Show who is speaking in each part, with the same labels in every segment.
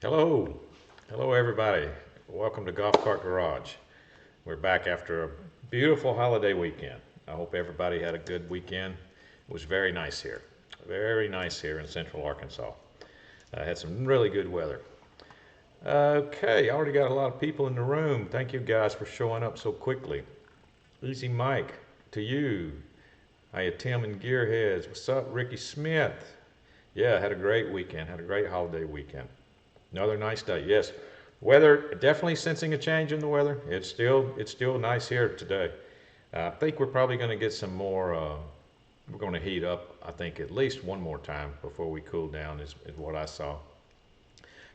Speaker 1: Hello, hello everybody. Welcome to Golf Cart Garage. We're back after a beautiful holiday weekend. I hope everybody had a good weekend. It was very nice here in central Arkansas. I had some really good weather. Okay, I already got a lot of people in the room. Thank you guys for showing up so quickly. Easy Mike, to you. Hiya Tim and Gearheads. What's up, Ricky Smith? Yeah, had a great weekend, had a great holiday weekend. Another nice day. Yes, weather, definitely sensing a change in the weather. It's still nice here today. I think we're probably going to get some more, we're going to heat up, I think, at least one more time before we cool down is what I saw.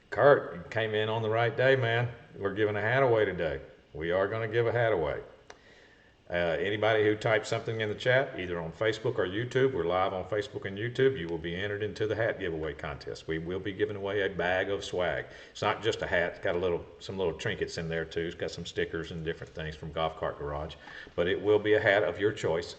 Speaker 1: Kurt came in on the right day, man. We're giving a hat away today. We are going to give a hat away. Anybody who types something in the chat, either on Facebook or YouTube, we're live on Facebook and YouTube, you will be entered into the hat giveaway contest. We will be giving away a bag of swag. It's not just a hat, it's got some little trinkets in there too. It's got some stickers and different things from Golf Cart Garage. But it will be a hat of your choice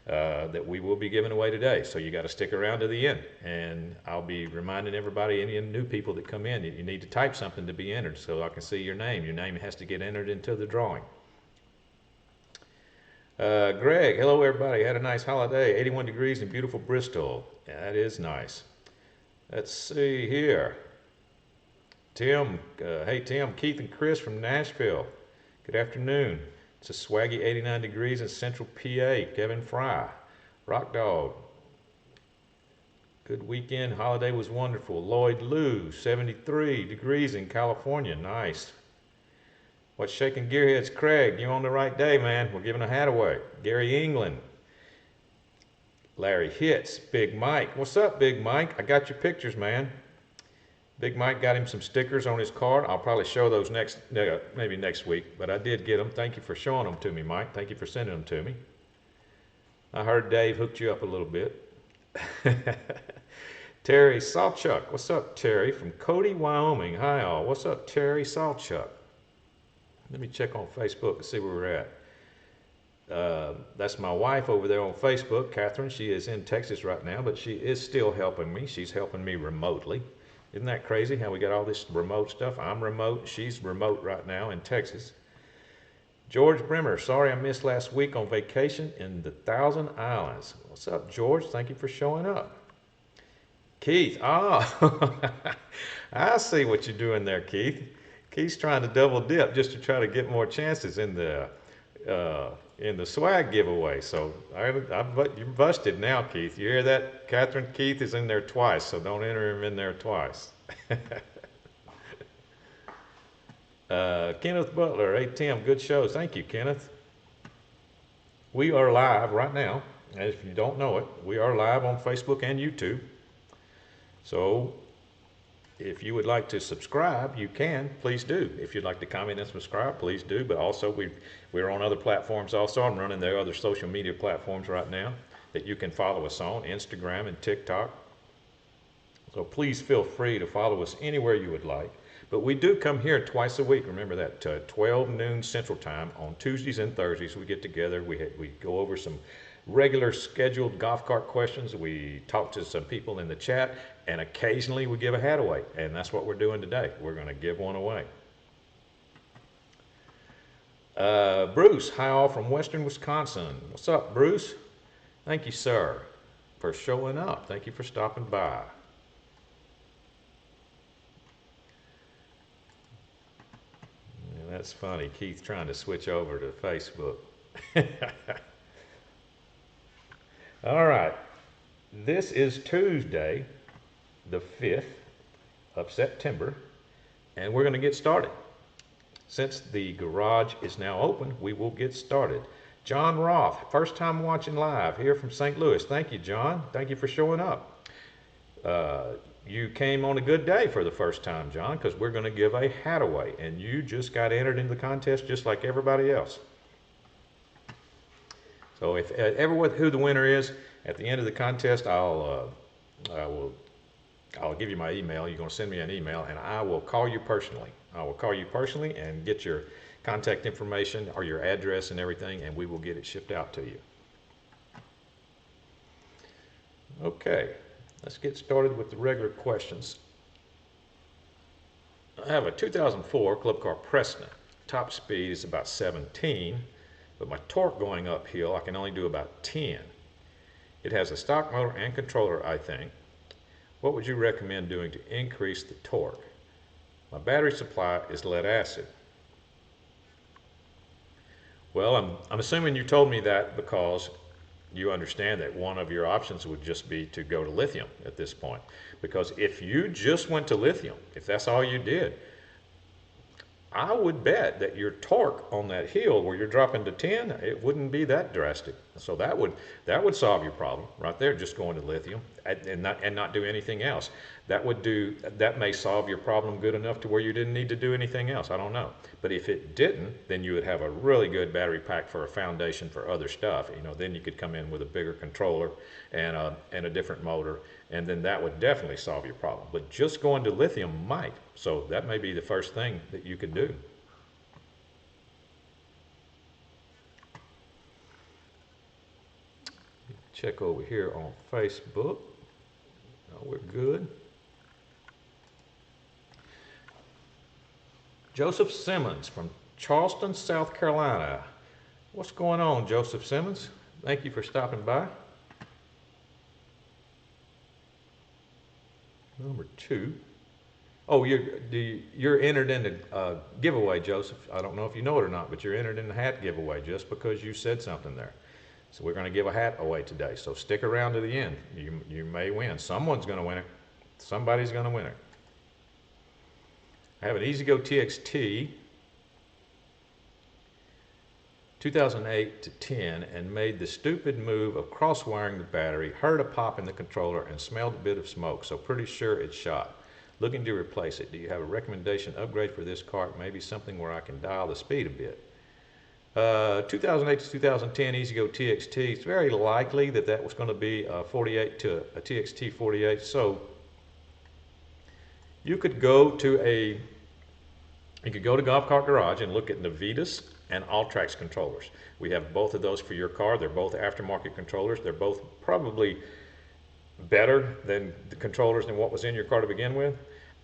Speaker 1: that we will be giving away today. So you got to stick around to the end. And I'll be reminding everybody, any new people that come in, you need to type something to be entered so I can see your name. Your name has to get entered into the drawing. Greg, hello everybody. Had a nice holiday. 81 degrees in beautiful Bristol. Yeah, that is nice. Let's see here. Tim, hey Tim, Keith and Chris from Nashville. Good afternoon. It's a swaggy 89 degrees in central PA. Kevin Fry, Rock Dog. Good weekend. Holiday was wonderful. Lloyd Lou, 73 degrees in California. Nice. What's shaking Gearheads? Craig, you on the right day, man. We're giving a hat away. Gary England. Larry Hitz. Big Mike. What's up, Big Mike? I got your pictures, man. Big Mike got him some stickers on his card. I'll probably show those maybe next week, but I did get them. Thank you for showing them to me, Mike. Thank you for sending them to me. I heard Dave hooked you up a little bit. Terry Saltchuck. What's up, Terry? From Cody, Wyoming. Hi, all. What's up, Terry Saltchuck? Let me check on Facebook and see where we're at. That's my wife over there on Facebook, Catherine. She is in Texas right now, but she is still helping me. She's helping me remotely. Isn't that crazy how we got all this remote stuff? I'm remote. She's remote right now in Texas. George Brimmer, sorry I missed last week on vacation in the Thousand Islands. What's up, George? Thank you for showing up. Keith, I see what you're doing there, Keith. Keith's trying to double dip just to try to get more chances in the swag giveaway. So you're busted now, Keith. You hear that, Catherine? Keith is in there twice, so don't enter him in there twice. Kenneth Butler, hey Tim, good shows. Thank you, Kenneth. We are live right now. If you don't know it, we are live on Facebook and YouTube. So if you would like to subscribe, you can, please do. If you'd like to comment and subscribe, please do. But also, we're on other platforms also. I'm running their other social media platforms right now that you can follow us on, Instagram and TikTok. So please feel free to follow us anywhere you would like. But we do come here twice a week. Remember that, 12 noon Central Time on Tuesdays and Thursdays. We get together. We go over some regular scheduled golf cart questions. We talk to some people in the chat, and occasionally we give a hat away, and that's what we're doing today. We're going to give one away. Bruce, hi all from Western Wisconsin. What's up, Bruce? Thank you, sir, for showing up. Thank you for stopping by. Yeah, that's funny. Keith trying to switch over to Facebook. All right, this is Tuesday, the 5th of September, and we're going to get started. Since the garage is now open, we will get started. John Roth, first time watching live here from St. Louis. Thank you, John. Thank you for showing up. You came on a good day for the first time, John, because we're going to give a hat away, and you just got entered into the contest just like everybody else. So if who the winner is, at the end of the contest, I'll give you my email. You're going to send me an email, and I will call you personally. I will call you personally and get your contact information or your address and everything, and we will get it shipped out to you. Okay, let's get started with the regular questions. I have a 2004 Club Car precedent. Top speed is about 17, but my torque going uphill, I can only do about 10. It has a stock motor and controller, I think. What would you recommend doing to increase the torque? My battery supply is lead acid. Well, I'm assuming you told me that because you understand that one of your options would just be to go to lithium at this point. Because if you just went to lithium, if that's all you did, I would bet that your torque on that hill where you're dropping to 10, it wouldn't be that drastic. So that would solve your problem right there, just going to lithium and not do anything else. That may solve your problem good enough to where you didn't need to do anything else. I don't know. But if it didn't, then you would have a really good battery pack for a foundation for other stuff. You know, then you could come in with a bigger controller and a different motor, and then that would definitely solve your problem. But just going to lithium might. So that may be the first thing that you could do. Check over here on Facebook. Oh, we're good. Joseph Simmons from Charleston, South Carolina. What's going on, Joseph Simmons? Thank you for stopping by. Number 2. Oh, you're entered in the giveaway, Joseph. I don't know if you know it or not, but you're entered in the hat giveaway just because you said something there. So we're going to give a hat away today. So stick around to the end. You may win. Someone's going to win it. Somebody's going to win it. I have an EZGO Txt 2008 to 10 and made the stupid move of cross-wiring the battery, heard a pop in the controller, and smelled a bit of smoke, so pretty sure it's shot. Looking to replace it. Do you have a recommendation upgrade for this car? Maybe something where I can dial the speed a bit. 2008 to 2010 EZGO Txt. It's very likely that was going to be a 48 to a Txt 48. So you could go to Golf Cart Garage and look at 𝗫𝘂𝗲𝗀 and Ultrax controllers. We have both of those for your car. They're both aftermarket controllers. They're both probably better than the controllers than what was in your car to begin with,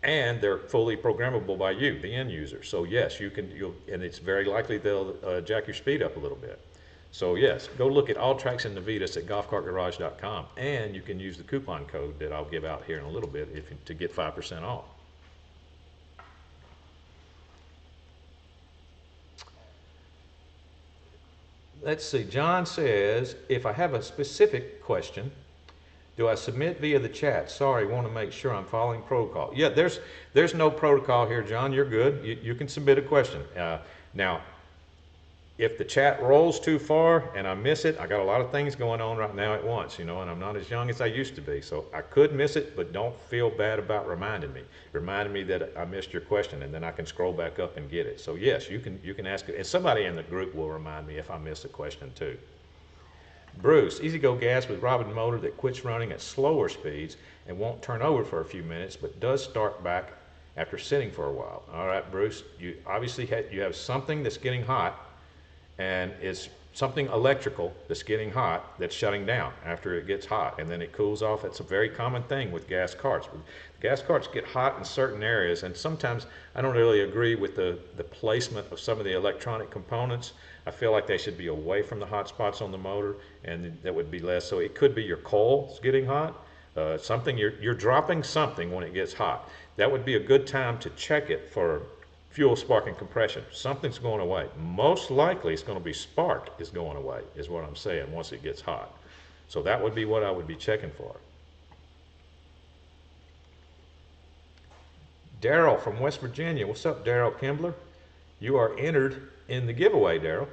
Speaker 1: and they're fully programmable by you, the end user. So yes, and it's very likely they'll jack your speed up a little bit. So yes, go look at Ultrax and 𝗫𝘂𝗲𝗀 at golfcartgarage.com, and you can use the coupon code that I'll give out here in a little bit to get 5% off. Let's see, John says, if I have a specific question, do I submit via the chat? Sorry, want to make sure I'm following protocol. Yeah, there's no protocol here, John. You're good. You can submit a question. Now, if the chat rolls too far and I miss it, I got a lot of things going on right now at once, you know, and I'm not as young as I used to be. So I could miss it, but don't feel bad about reminding me. Reminding me that I missed your question, and then I can scroll back up and get it. So yes, you can ask it, and somebody in the group will remind me if I miss a question too. Bruce, EZGO gas with Robin motor that quits running at slower speeds and won't turn over for a few minutes, but does start back after sitting for a while. All right, Bruce, you obviously you have something that's getting hot, and it's something electrical that's getting hot that's shutting down after it gets hot, and then it cools off. It's a very common thing with gas carts. Gas carts get hot in certain areas, and sometimes I don't really agree with the placement of some of the electronic components. I feel like they should be away from the hot spots on the motor, and that would be less. So it could be your coils getting hot, something you're dropping something when it gets hot. That would be a good time to check it for fuel, spark, and compression. Something's going away. Most likely it's going to be spark is going away, is what I'm saying, once it gets hot. So that would be what I would be checking for. Daryl from West Virginia. What's up, Daryl Kimbler? You are entered in the giveaway, Daryl.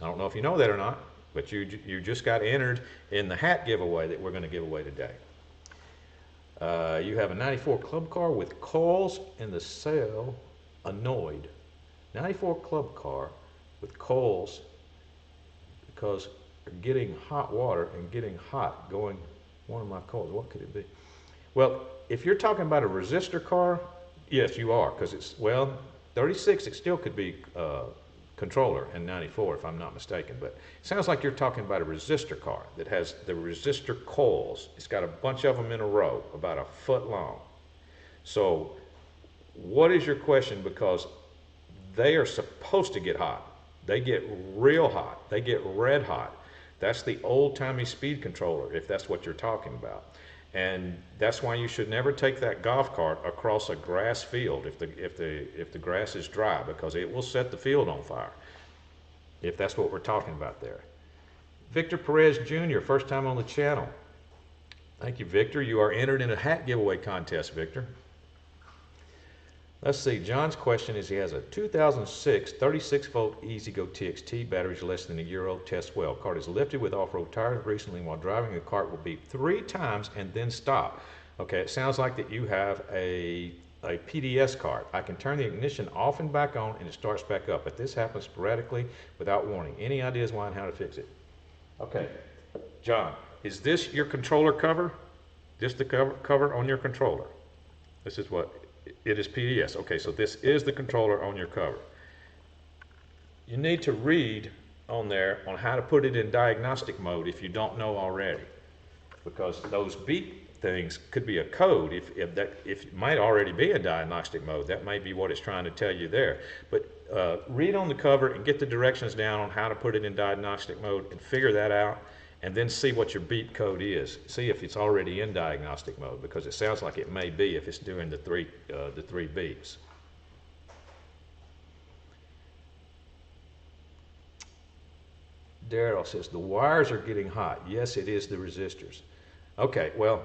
Speaker 1: I don't know if you know that or not, but you just got entered in the hat giveaway that we're going to give away today. You have a 94 Club Car with coils in the cell. Annoyed. 94 Club Car with coils because they're getting hot water and getting hot going one of my coils. What could it be? Well, if you're talking about a resistor car, yes, you are, because it's, well, 36, it still could be controller in 94 if I'm not mistaken, but it sounds like you're talking about a resistor car that has the resistor coils. It's got a bunch of them in a row, about a foot long. So What is your question? Because they are supposed to get hot. They get real hot. They get red hot. That's the old-timey speed controller, if that's what you're talking about. And that's why you should never take that golf cart across a grass field if the grass is dry, because it will set the field on fire, if that's what we're talking about there. Victor Perez Jr., first time on the channel. Thank you, Victor. You are entered in a hat giveaway contest, Victor. Let's see, John's question is he has a 2006 36-volt EZGO Txt batteries less than a year old, test well. Cart is lifted with off-road tires recently. While driving, the cart will beep 3 times and then stop. Okay, it sounds like that you have a PDS cart. I can turn the ignition off and back on and it starts back up, but this happens sporadically without warning. Any ideas why and how to fix it? Okay, John, is this your controller cover? This the cover on your controller? This is what? It is PDS. Okay, so this is the controller on your cover. You need to read on there on how to put it in diagnostic mode if you don't know already, because those beep things could be a code. If it might already be in diagnostic mode, that may be what it's trying to tell you there. But read on the cover and get the directions down on how to put it in diagnostic mode and figure that out, and then see what your beep code is. See if it's already in diagnostic mode, because it sounds like it may be if it's doing the three beeps. Daryl says the wires are getting hot. Yes, it is the resistors. Okay, well,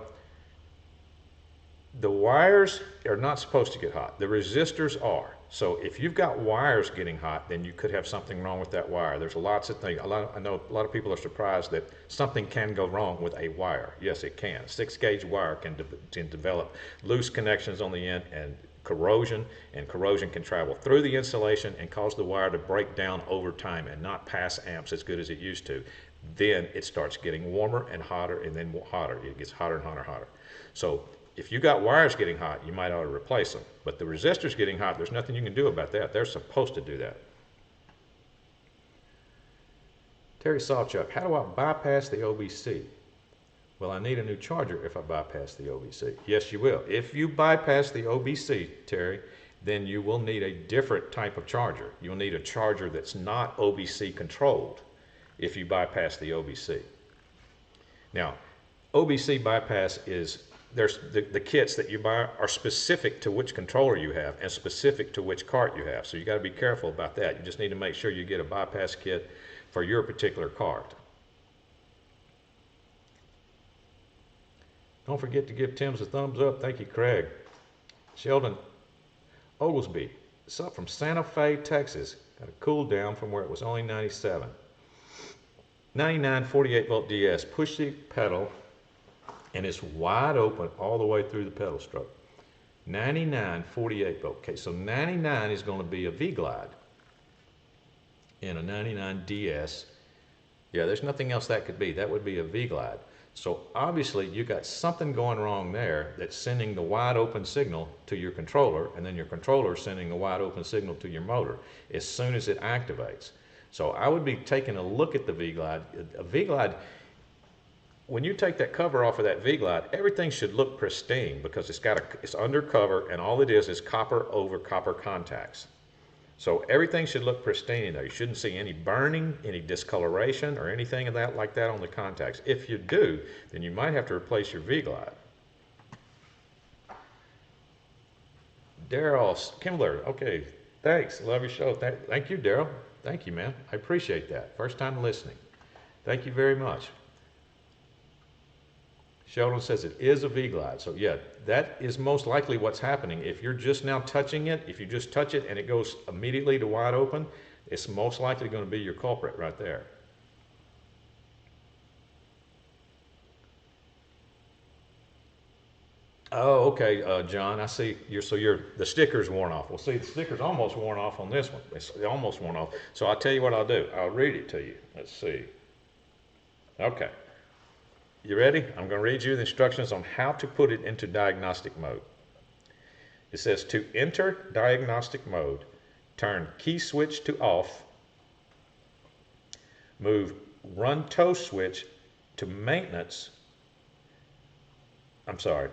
Speaker 1: the wires are not supposed to get hot. The resistors are. So if you've got wires getting hot, then you could have something wrong with that wire. There's lots of things. I know a lot of people are surprised that something can go wrong with a wire. Yes, it can. 6-gauge wire can develop loose connections on the end and corrosion can travel through the insulation and cause the wire to break down over time and not pass amps as good as it used to. Then it starts getting warmer and hotter, and then hotter. It gets hotter and hotter and hotter. So if you got wires getting hot, you might ought to replace them. But the resistors getting hot, there's nothing you can do about that. They're supposed to do that. Terry Sawchuck, how do I bypass the OBC? Well, I need a new charger if I bypass the OBC. Yes, you will. If you bypass the OBC, Terry, then you will need a different type of charger. You'll need a charger that's not OBC controlled if you bypass the OBC. Now, OBC bypass is, the kits that you buy are specific to which controller you have and specific to which cart you have. So you got to be careful about that. You just need to make sure you get a bypass kit for your particular cart. Don't forget to give Tim's a thumbs up. Thank you, Craig. Sheldon Oglesby, it's up from Santa Fe, Texas. Got a cool down from where it was only 97. 99 48-volt DS, push the pedal, and it's wide open all the way through the pedal stroke. 99 48-volt. Okay, so 99 is going to be a V-Glide in a 99 DS. Yeah, there's nothing else that could be. That would be a V-Glide. So obviously you got something going wrong there that's sending the wide open signal to your controller, and then your controller is sending the wide open signal to your motor as soon as it activates. So I would be taking a look at the V-Glide. A V-Glide, when you take that cover off of that V-Glide, everything should look pristine because it's undercover, and all it is copper over copper contacts. So everything should look pristine there. You shouldn't see any burning, any discoloration, or anything of that like that on the contacts. If you do, then you might have to replace your V-Glide. Daryl Kimbler, okay, thanks. Love your show. Thank you, Daryl. Thank you, man. I appreciate that. First time listening. Thank you very much. Sheldon says it is a V-Glide. So yeah, that is most likely what's happening. If you're just now touching it, if you just touch it and it goes immediately to wide open, it's most likely going to be your culprit right there. Oh, okay, John, I see. The sticker's worn off. Well, see, the sticker's almost worn off on this one. It's almost worn off. So I'll tell you what I'll do. I'll read it to you. Let's see. Okay. You ready? I'm going to read you the instructions on how to put it into diagnostic mode. It says to enter diagnostic mode, turn key switch to off, move run tow switch to maintenance. I'm sorry,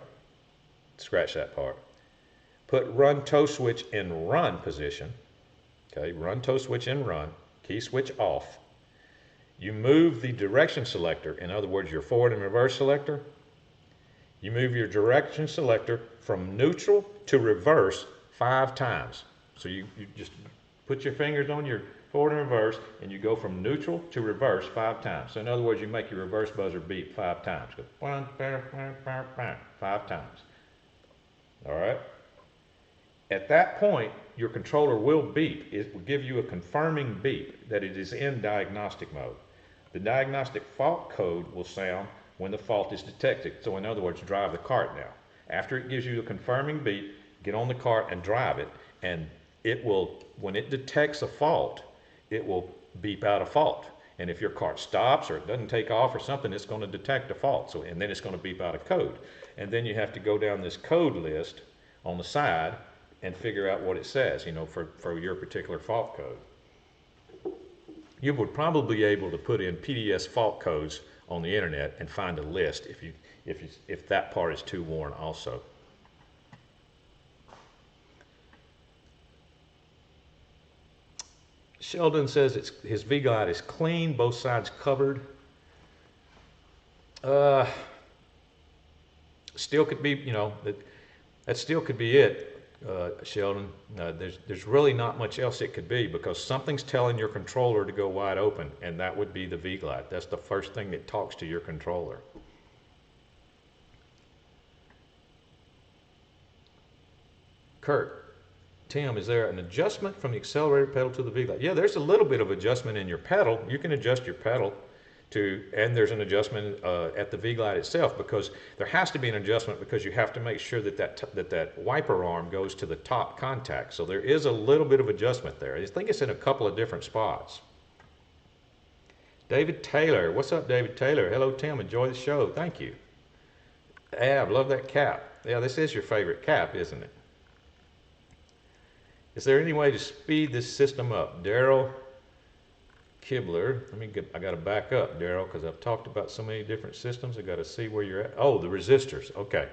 Speaker 1: scratch that part. put run tow switch in run position. Okay, run tow switch in run, key switch off. You move the direction selector, in other words, your forward and reverse selector. You move your direction selector from neutral to reverse 5 times. So you just put your fingers on your forward and reverse, and you go from neutral to reverse 5 times. So in other words, you make your reverse buzzer beep 5 times. Go 5 times. All right? At that point, your controller will beep. It will give you a confirming beep that it is in diagnostic mode. The diagnostic fault code will sound when the fault is detected. So in other words, drive the cart now. After it gives you a confirming beep, get on the cart and drive it, and it will, when it detects a fault, it will beep out a fault. And if your cart stops or it doesn't take off or something, it's going to detect a fault. So, and then it's going to beep out a code. And then you have to go down this code list on the side and figure out what it says, you know, for your particular fault code. You would probably be able to put in PDS fault codes on the internet and find a list if that part is too worn also. Sheldon says his V-Glide is clean, both sides covered. Still could be, you know, that still could be it. Sheldon, there's really not much else it could be, because something's telling your controller to go wide open, and that would be the V-Glide. That's the first thing that talks to your controller. Kurt, Tim, is there an adjustment from the accelerator pedal to the V-Glide? Yeah, there's a little bit of adjustment in your pedal. You can adjust your pedal to, and there's an adjustment at the V-Glide itself, because there has to be an adjustment, because you have to make sure that wiper arm goes to the top contact. So there is a little bit of adjustment there. I think it's in a couple of different spots. David Taylor, what's up, David Taylor? Hello, Tim, enjoy the show. Thank you. Ab, love that cap. Yeah, this is your favorite cap, isn't it? Is there any way to speed this system up? 𝗪𝗂𝗲𝗀𝗆, I got to back up, Daryl, because I've talked about so many different systems. I got to see where you're at. Oh, the resistors. Okay.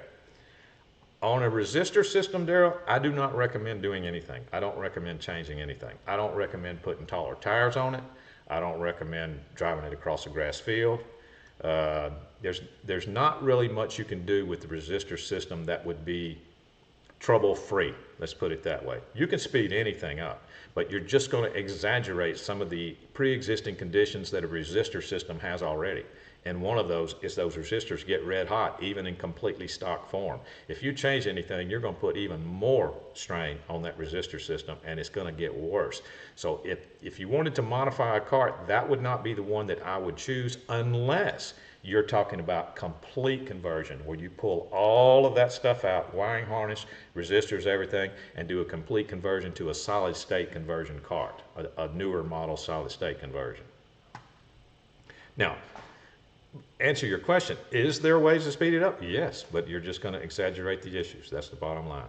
Speaker 1: On a resistor system, Daryl, I do not recommend doing anything. I don't recommend changing anything. I don't recommend putting taller tires on it. I don't recommend driving it across a grass field. There's not really much you can do with the resistor system that would be trouble-free. Let's put it that way. You can speed anything up, but you're just going to exaggerate some of the pre-existing conditions that a resistor system has already. And one of those is those resistors get red hot, even in completely stock form. If you change anything, you're going to put even more strain on that resistor system, and it's going to get worse. So if you wanted to modify a cart, that would not be the one that I would choose, unless you're talking about complete conversion, where you pull all of that stuff out, wiring harness, resistors, everything, and do a complete conversion to a solid state conversion cart, a newer model solid state conversion. Now, answer your question, is there ways to speed it up? Yes, but you're just going to exaggerate the issues. That's the bottom line.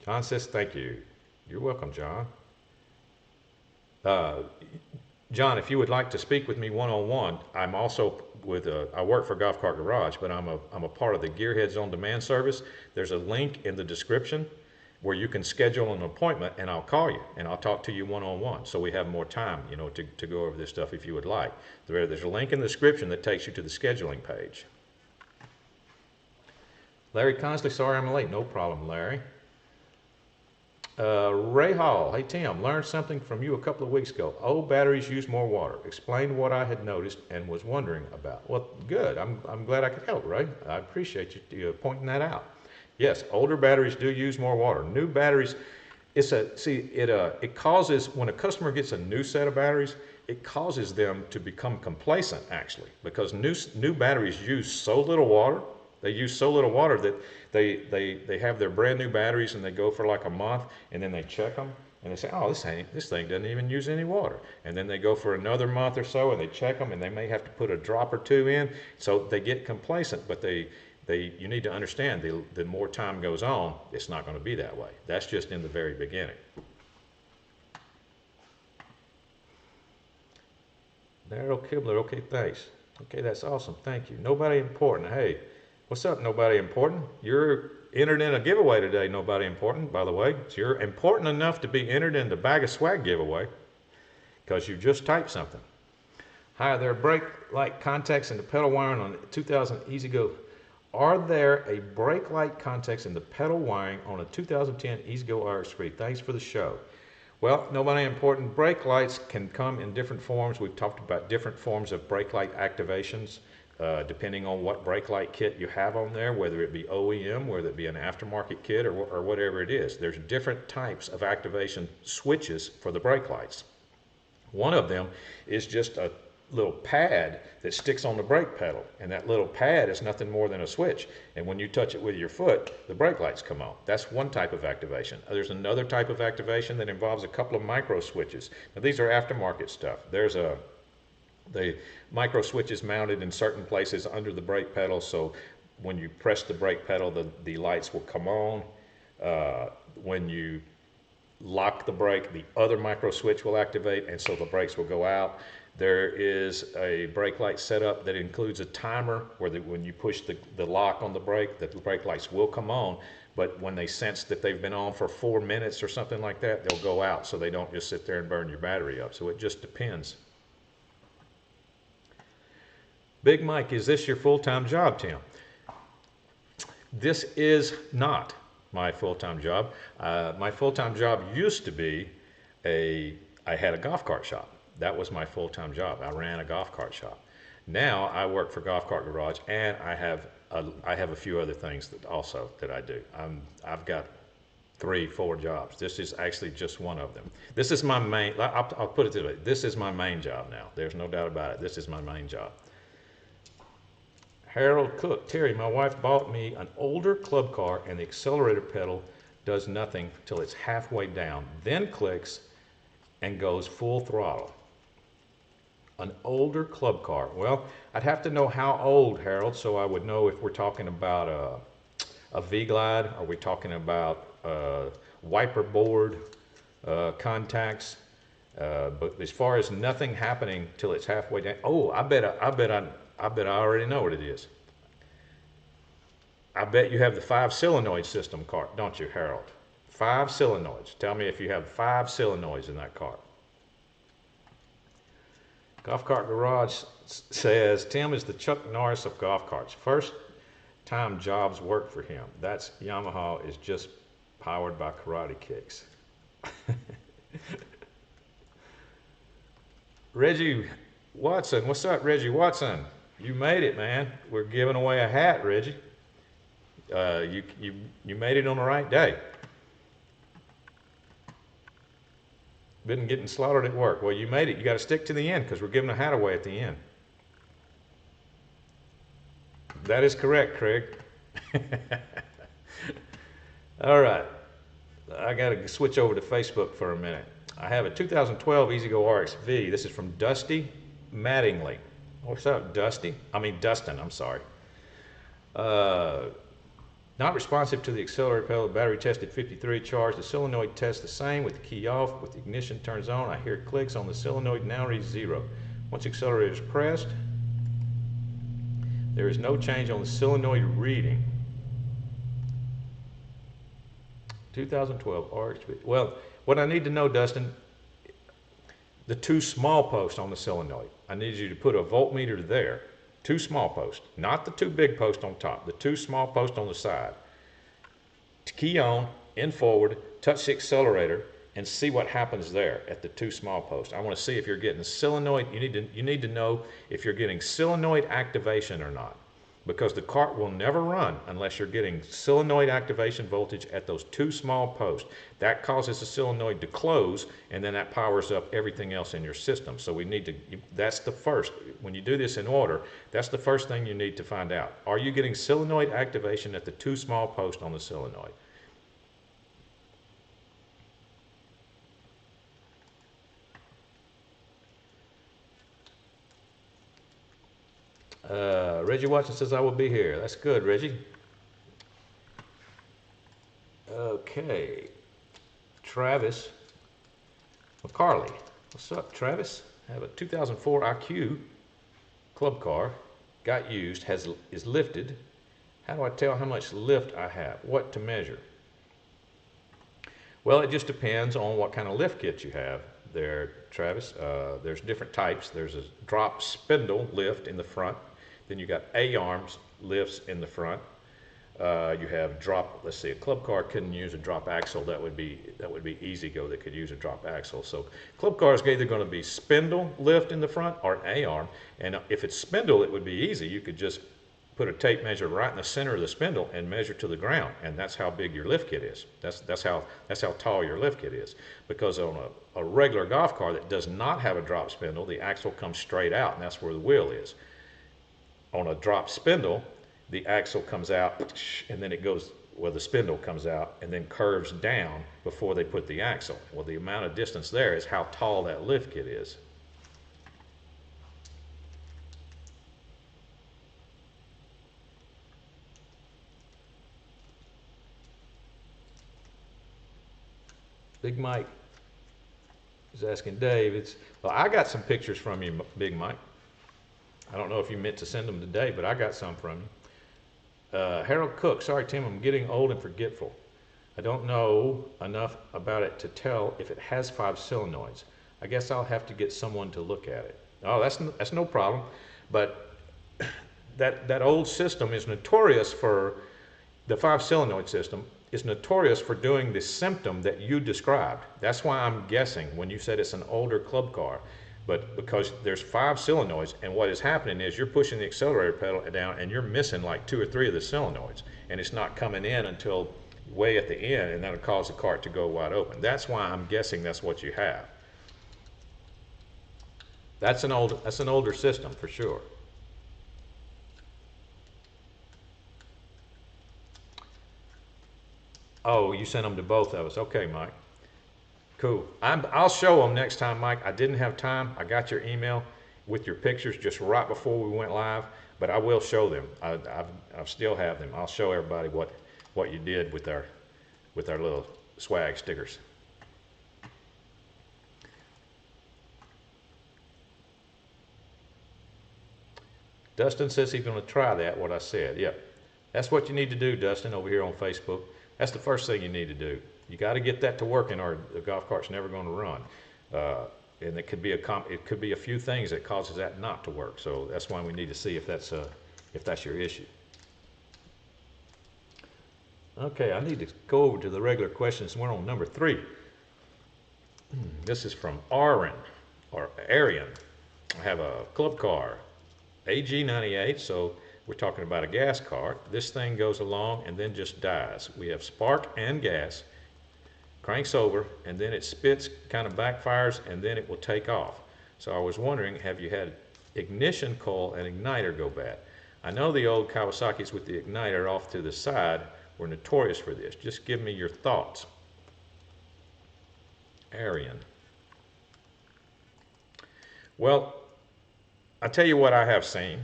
Speaker 1: John says, thank you. You're welcome, John. John, if you would like to speak with me one-on-one, I'm also with I work for Golf Cart Garage, but I'm a part of the Gearheads on Demand service. There's a link in the description where you can schedule an appointment, and I'll call you and I'll talk to you one-on-one, so we have more time, you know, to go over this stuff if you would like. There's a link in the description that takes you to the scheduling page. Larry Consley, sorry I'm late. No problem, Larry. Ray Hall, hey Tim, learned something from you a couple of weeks ago. Old batteries use more water. Explained what I had noticed and was wondering about. Well, good. I'm glad I could help, Ray. I appreciate you pointing that out. Yes, older batteries do use more water. New batteries, it causes, when a customer gets a new set of batteries, it causes them to become complacent, actually, because new batteries use so little water. They use so little water that they have their brand new batteries, and they go for like a month, and then they check them and they say, oh, this thing doesn't even use any water. And then they go for another month or so and they check them, and they may have to put a drop or two in. So they get complacent, but you need to understand the more time goes on, it's not going to be that way. That's just in the very beginning. 𝗪𝗂𝗲𝗀𝗆𝗃𝗲, okay, thanks. Okay, that's awesome, thank you. Nobody important, hey. What's up, nobody important? You're entered in a giveaway today, nobody important, by the way. So you're important enough to be entered in the Bag of Swag giveaway because you just typed something. Hi, there are brake light contacts in the pedal wiring on the 2000 EZGO. Are there a brake light contacts in the pedal wiring on a 2010 EZGO 𝗲𝘂𝗲𝗀𝘃? Thanks for the show. Well, nobody important. Brake lights can come in different forms. We've talked about different forms of brake light activations, depending on what brake light kit you have on there, whether it be OEM, whether it be an aftermarket kit, or whatever it is. There's different types of activation switches for the brake lights. One of them is just a little pad that sticks on the brake pedal, and that little pad is nothing more than a switch, and when you touch it with your foot, the brake lights come on. That's one type of activation. There's another type of activation that involves a couple of micro switches. Now these are aftermarket stuff. There's the micro switches mounted in certain places under the brake pedal, so when you press the brake pedal, the lights will come on. When you lock the brake, the other micro switch will activate, and so the brakes will go out. There is a brake light setup that includes a timer where when you push the lock on the brake lights will come on, but when they sense that they've been on for 4 minutes or something like that, they'll go out so they don't just sit there and burn your battery up. So it just depends. Big Mike, is this your full-time job, Tim? This is not my full-time job. My full-time job used to be I had a golf cart shop. That was my full-time job. I ran a golf cart shop. Now I work for Golf Cart Garage, and I have a few other things that I do. I've got 3-4 jobs. This is actually just one of them. This is my main. I'll put it this way. This is my main job now. There's no doubt about it. This is my main job. Harold Cook, Terry, my wife bought me an older club car, and the accelerator pedal does nothing till it's halfway down, then clicks and goes full throttle. An older club car. Well, I'd have to know how old, Harold, so I would know if we're talking about a V-Glide, are we talking about wiper board contacts, but as far as nothing happening till it's halfway down. Oh, I bet I already know what it is. I bet you have the 5 solenoid system cart, don't you, Harold? 5 solenoids. Tell me if you have 5 solenoids in that cart. Golf Cart Garage says, Tim is the Chuck Norris of golf carts. First time jobs work for him. That's Yamaha is just powered by karate kicks. Reggie Watson, what's up, Reggie Watson? You made it, man. We're giving away a hat, Reggie. You made it on the right day. Been getting slaughtered at work. Well, you made it. You got to stick to the end because we're giving a hat away at the end. That is correct, Craig. All right. I got to switch over to Facebook for a minute. I have a 2012 EZGO RX-V. This is from Dusty Mattingly. What's up, Dusty? Dustin, I'm sorry. Not responsive to the accelerator pedal, battery tested 53, charged. The solenoid test the same with the key off. With the ignition turns on, I hear clicks on the solenoid, now reads 0. Once the accelerator is pressed, there is no change on the solenoid reading. 2012 RX-V. Well, what I need to know, Dustin, the 2 small posts on the solenoid. I need you to put a voltmeter there. 2 small posts, not the 2 big posts on top, the 2 small posts on the side. Key on, in forward, touch the accelerator, and see what happens there at the 2 small posts. I want to see if you're getting solenoid. You need to know if you're getting solenoid activation or not, because the cart will never run unless you're getting solenoid activation voltage at those 2 small posts. That causes the solenoid to close, and then that powers up everything else in your system. So we need to, that's the first, when you do this in order, that's the first thing you need to find out. Are you getting solenoid activation at the 2 small posts on the solenoid? Reggie Watson says, I will be here. That's good, Reggie. Okay. Travis McCarley. What's up, Travis? I have a 2004 IQ club car. Got used. Is lifted. How do I tell how much lift I have? What to measure? Well, it just depends on what kind of lift kit you have there, Travis. There's different types. There's a drop spindle lift in the front. Then you got A-arms lifts in the front. You have drop, let's see, a Club Car couldn't use a drop axle. That would be EZGO that could use a drop axle. So Club Car is either going to be spindle lift in the front or A-arm. And if it's spindle, it would be easy. You could just put a tape measure right in the center of the spindle and measure to the ground, and that's how big your lift kit is. That's how tall your lift kit is. Because on a regular golf car that does not have a drop spindle, the axle comes straight out, and that's where the wheel is. On a drop spindle, the axle comes out, and then it goes, well, the spindle comes out and then curves down before they put the axle. Well, the amount of distance there is how tall that lift kit is. Big Mike is asking Dave, well, I got some pictures from you, Big Mike. I don't know if you meant to send them today, but I got some from you. Harold Cook, sorry Tim, I'm getting old and forgetful. I don't know enough about it to tell if it has 5 solenoids. I guess I'll have to get someone to look at it. Oh, that's no problem. But that old system is notorious for, the 5 solenoid system is notorious for doing the symptom that you described. That's why I'm guessing when you said it's an older Club Car, but because there's 5 solenoids, and what is happening is you're pushing the accelerator pedal down and you're missing like 2 or 3 of the solenoids, and it's not coming in until way at the end, and that'll cause the cart to go wide open. That's why I'm guessing that's what you have. That's an older system for sure. Oh, you sent them to both of us. Okay, Mike. Cool. I'll show them next time, Mike. I didn't have time. I got your email with your pictures just right before we went live, but I will show them. I still have them. I'll show everybody what you did with our little swag stickers. Dustin says he's going to try that, what I said. Yep. That's what you need to do, Dustin, over here on Facebook. That's the first thing you need to do. You got to get that to working, or the golf cart's never going to run. And it could be a few things that causes that not to work. So that's why we need to see if that's your issue. Okay, I need to go over to the regular questions. We're on number 3. This is from Arlen or Arlen. I have a Club Car AG98, so we're talking about a gas car. This thing goes along and then just dies. We have spark and gas, cranks over, and then it spits, kind of backfires, and then it will take off. So I was wondering, have you had ignition coil and igniter go bad? I know the old Kawasaki's with the igniter off to the side were notorious for this. Just give me your thoughts. Arlen. Well, I tell you what I have seen.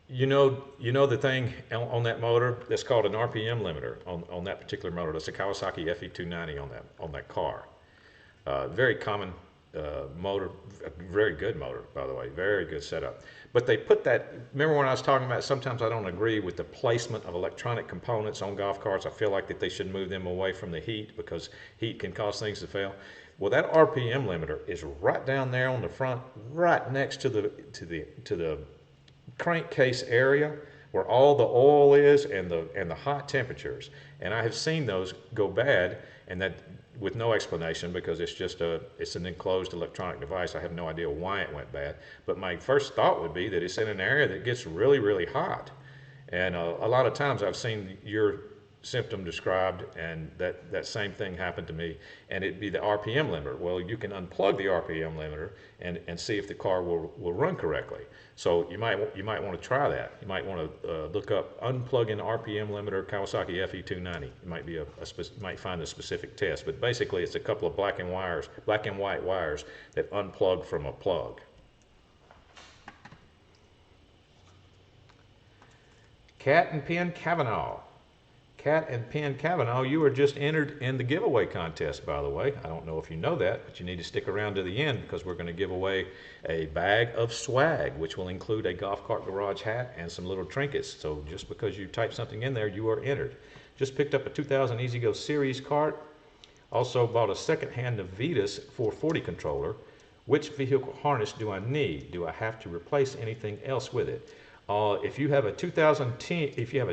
Speaker 1: You know the thing on that motor that's called an RPM limiter on that particular motor. That's a Kawasaki FE290 on that car. Very common motor, very good motor, by the way, very good setup. But they put that, remember when I was talking about, sometimes I don't agree with the placement of electronic components on golf carts. I feel like that they should move them away from the heat because heat can cause things to fail. Well, that RPM limiter is right down there on the front, right next to the crankcase area where all the oil is and the hot temperatures. And I have seen those go bad, and that with no explanation, because it's an enclosed electronic device. I have no idea why it went bad. But my first thought would be that it's in an area that gets really, really hot. And a lot of times I've seen your symptom described, and that same thing happened to me, and it'd be the RPM limiter. Well, you can unplug the RPM limiter and see if the car will run correctly. So you might want to try that. You might want to look up unplugging RPM limiter Kawasaki FE290. It might be might find a specific test, but basically it's a couple of black and white wires that unplug from a plug. Cat and Pen Kavanaugh. 𝗏𝗃𝗃𝗲𝗃, you were just entered in the giveaway contest, by the way. I don't know if you know that, but you need to stick around to the end because we're going to give away a bag of swag, which will include a Golf Cart Garage hat and some little trinkets. So just because you type something in there, you are entered. Just picked up a 2000 EZGO series cart. Also bought a second-hand 𝗪𝗲𝗃 440 controller. Which vehicle harness do I need? Do I have to replace anything else with it? If you have a 2000 EZGO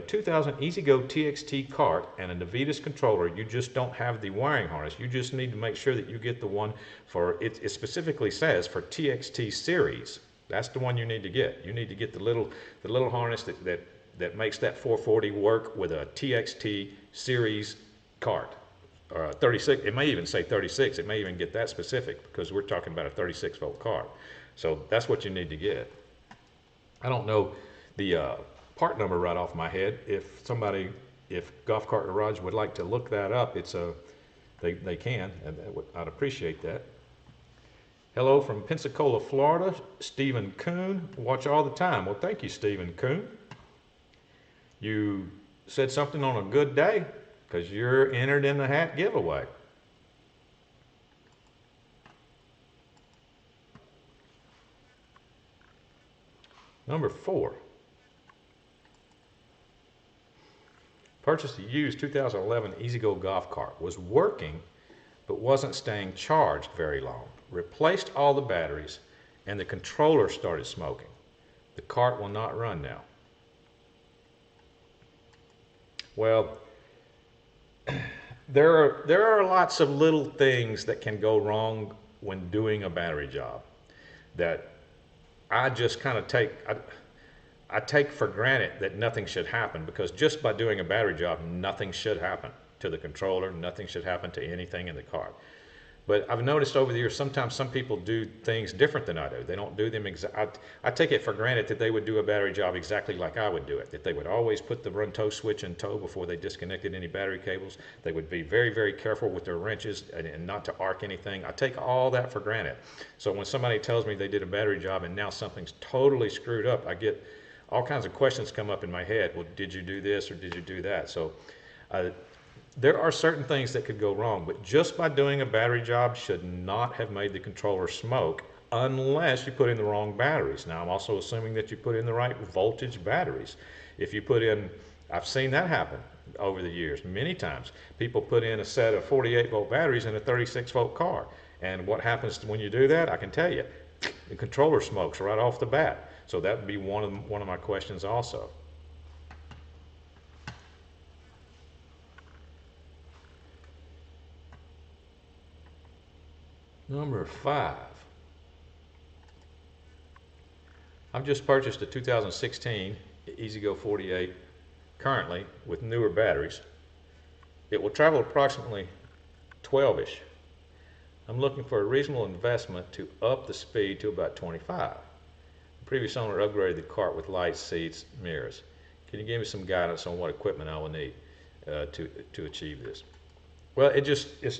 Speaker 1: Txt cart and a 𝗪𝗲𝗃 controller, you just don't have the wiring harness. You just need to make sure that you get the one for it specifically says for Txt series. That's the one you need to get. You need to get the little harness that makes that 440 work with a Txt series cart. 36, it may even say 36, it may even get that specific because we're talking about a 36 volt cart. So that's what you need to get. I don't know the part number right off my head. If Golf Cart Garage would like to look that up, they can, and I'd appreciate that. Hello from Pensacola, Florida, Stephen Kuhn. Watch all the time. Well, thank you, Stephen Kuhn. You said something on a good day, because you're entered in the hat giveaway. Number 4. Purchased a used 2011 EZGO golf cart. Was working, but wasn't staying charged very long. Replaced all the batteries, and the controller started smoking. The cart will not run now. Well, there are lots of little things that can go wrong when doing a battery job that I just kind of I take for granted that nothing should happen, because just by doing a battery job, nothing should happen to the controller, nothing should happen to anything in the cart. But I've noticed over the years, sometimes some people do things different than I do. They don't do them I take it for granted that they would do a battery job exactly like I would do it, that they would always put the run tow switch in tow before they disconnected any battery cables. They would be very, very careful with their wrenches and not to arc anything. I take all that for granted. So when somebody tells me they did a battery job and now something's totally screwed up, I get all kinds of questions come up in my head. Well, did you do this or did you do that? So there are certain things that could go wrong, but just by doing a battery job should not have made the controller smoke unless you put in the wrong batteries. Now, I'm also assuming that you put in the right voltage batteries. If you put in, I've seen that happen over the years many times. People put in a set of 48 volt batteries in a 36 volt car. And what happens when you do that? I can tell you, the controller smokes right off the bat. So that would be one of my questions also. Number 5. I've just purchased a 2016 EZGO 48 currently with newer batteries. It will travel approximately 12-ish. I'm looking for a reasonable investment to up the speed to about 25. The previous owner upgraded the cart with lights, seats, mirrors. Can you give me some guidance on what equipment I will need to achieve this? Well, it's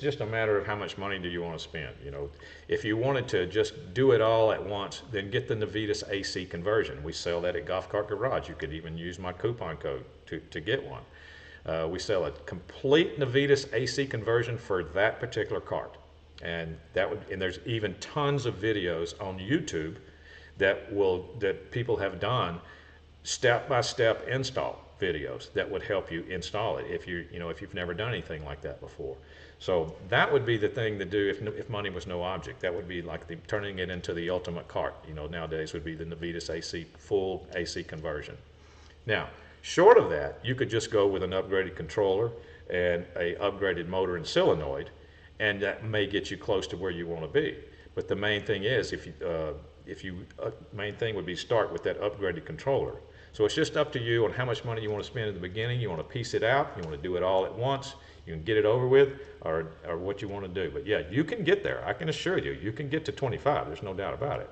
Speaker 1: just a matter of how much money do you want to spend. You know, if you wanted to just do it all at once, then get the 𝗪𝗲𝗃𝗲 AC conversion. We sell that at Golf Cart Garage. You could even use my coupon code to get one. We sell a complete 𝗪𝗲𝗃𝗲 AC conversion for that particular cart, and there's even tons of videos on YouTube that people have done step-by-step install videos that would help you install it if you've never done anything like that before. So that would be the thing to do if money was no object. That would be like turning it into the ultimate cart. You know, nowadays would be the 𝗪𝗲𝗃𝗲 AC full AC conversion. Now, short of that, you could just go with an upgraded controller and a upgraded motor and solenoid, and that may get you close to where you want to be. But the main thing is, main thing would be start with that upgraded controller. So it's just up to you on how much money you want to spend in the beginning. You want to piece it out, you want to do it all at once, you can get it over with, or what you want to do. But yeah, you can get there. I can assure you, you can get to 25. There's no doubt about it.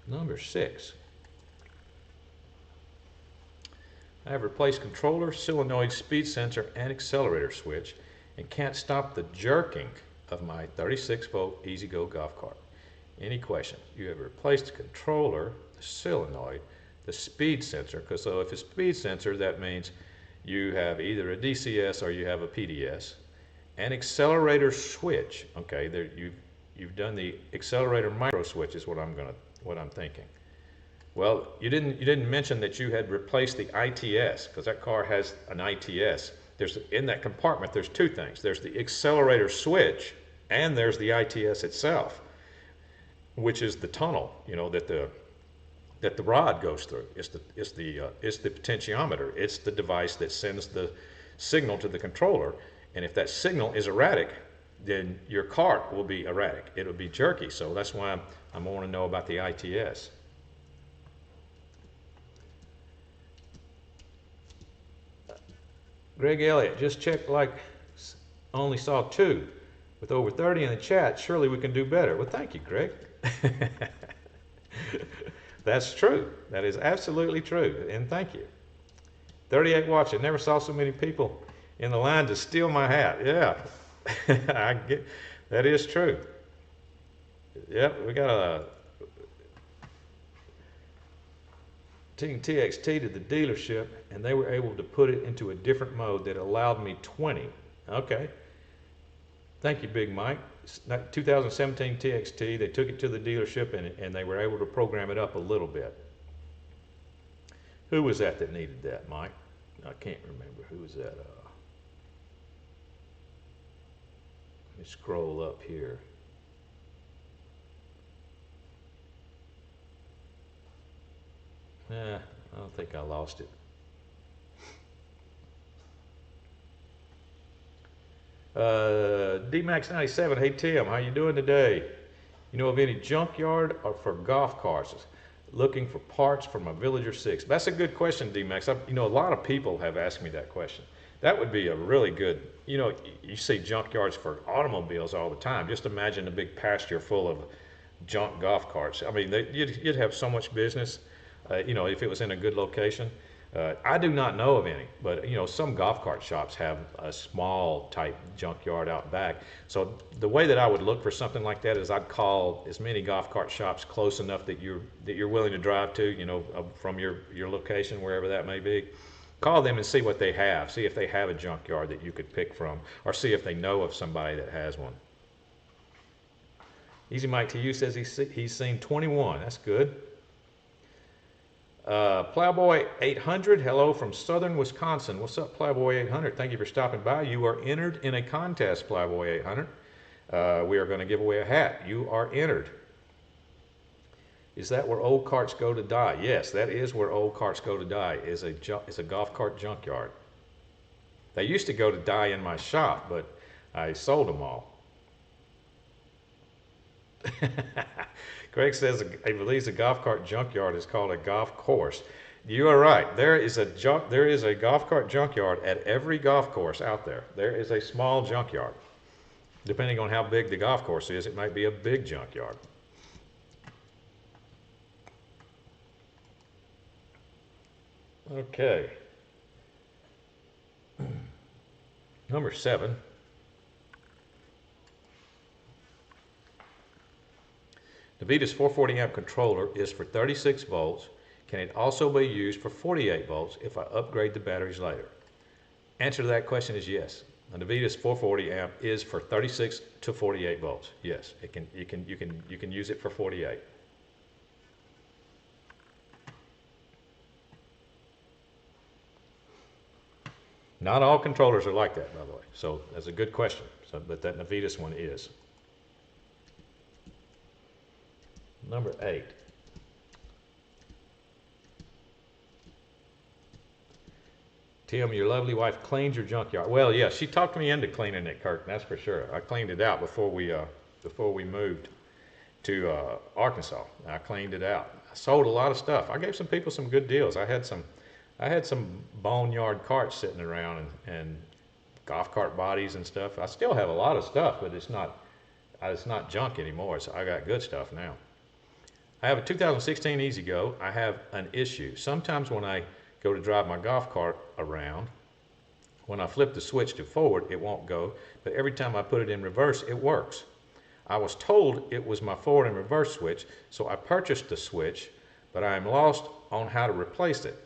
Speaker 1: Number 6. I have replaced controller, solenoid, speed sensor, and accelerator switch, and can't stop the jerking of my 36 volt EZGO golf cart. Any questions? You have replaced the controller, the solenoid, the speed sensor, because so if it's speed sensor, that means you have either a DCS or you have a PDS. An accelerator switch. Okay, there you've done the accelerator micro switch is what I'm thinking. Well, you didn't mention that you had replaced the ITS, because that car has an ITS. There's in that compartment. There's two things. There's the accelerator switch, and there's the ITS itself, which is the tunnel, you know, that the rod goes through. It's the potentiometer. It's the device that sends the signal to the controller. And if that signal is erratic, then your cart will be erratic. It'll be jerky. So that's why I want to know about the ITS. Greg Elliott, just checked, like only saw 2. With over 30 in the chat, surely we can do better. Well, thank you, Greg. That's true. That is absolutely true. And thank you. 38 watching. Never saw so many people in the line to steal my hat. Yeah, I get that is true. Yep, we got a taking TXT to the dealership, and they were able to put it into a different mode that allowed me 20. Okay. Thank you, Big Mike. 2017 TXT, they took it to the dealership and they were able to program it up a little bit. Who was that needed that, Mike? I can't remember. Who was that? Let me scroll up here. I don't think I lost it. DMAX97, hey Tim, how you doing today? You know of any junkyard or for golf carts looking for parts from a Villager 6? That's a good question, DMAX. You know, a lot of people have asked me that question. That would be a really good, you know, you see junkyards for automobiles all the time. Just imagine a big pasture full of junk golf carts. I mean, you'd have so much business, you know, if it was in a good location. I do not know of any, but you know, some golf cart shops have a small type junkyard out back. So the way that I would look for something like that is I'd call as many golf cart shops close enough that you're willing to drive to, you know, from your location, wherever that may be. Call them and see what they have. See if they have a junkyard that you could pick from, or see if they know of somebody that has one. Easy Mike to you says he's seen 21. That's good. Plowboy 800, hello from southern Wisconsin. What's up, Plowboy 800? Thank you for stopping by. You are entered in a contest, Plowboy 800. We are going to give away a hat. You are entered. Is that where old carts go to die? Yes, that is where old carts go to die. It's a golf cart junkyard. They used to go to die in my shop, but I sold them all. Greg says he believes a golf cart junkyard is called a golf course. You are right. There is a golf cart junkyard at every golf course out there. There is a small junkyard. Depending on how big the golf course is, it might be a big junkyard. Okay. Number 7. The 𝗏𝘂𝘁𝗶𝗄𝗏 440 amp controller is for 36 volts. Can it also be used for 48 volts if I upgrade the batteries later? Answer to that question is yes. The 𝗏𝘂𝘁𝗄𝗏 440 amp is for 36 to 48 volts. Yes, you can use it for 48. Not all controllers are like that, by the way. So that's a good question. But that 𝗏𝘂𝘁𝗄𝗏 one is. Number 8. Tim, your lovely wife cleans your junkyard. Well, yeah, she talked me into cleaning it, Kirk. That's for sure. I cleaned it out before we moved to Arkansas. I cleaned it out. I sold a lot of stuff. I gave some people some good deals. I had some boneyard carts sitting around and golf cart bodies and stuff. I still have a lot of stuff, but it's not junk anymore. So I got good stuff now. I have a 2016 EZGO. I have an issue. Sometimes when I go to drive my golf cart around, when I flip the switch to forward, it won't go. But every time I put it in reverse, it works. I was told it was my forward and reverse switch, so I purchased the switch, but I am lost on how to replace it.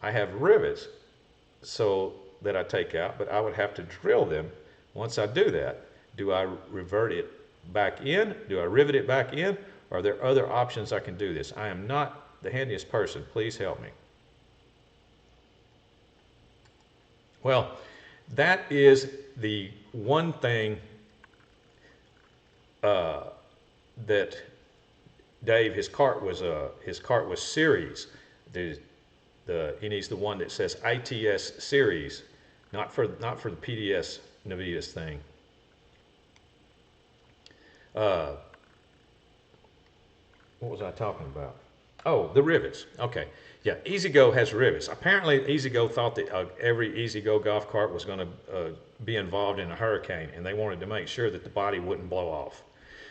Speaker 1: I have rivets so that I take out, but I would have to drill them. Once I do that, do I revert it back in? Do I rivet it back in? Or are there other options I can do this? I am not the handiest person. Please help me. Well, that is the one thing that Dave, his cart was series. He needs the one that says ITS series, not for the PDS 𝗫𝗏𝗲𝗃𝗲 thing. What was I talking about? Oh, the rivets. Okay. Yeah, EZGO has rivets. Apparently, EZGO thought that every EZGO golf cart was going to be involved in a hurricane, and they wanted to make sure that the body wouldn't blow off.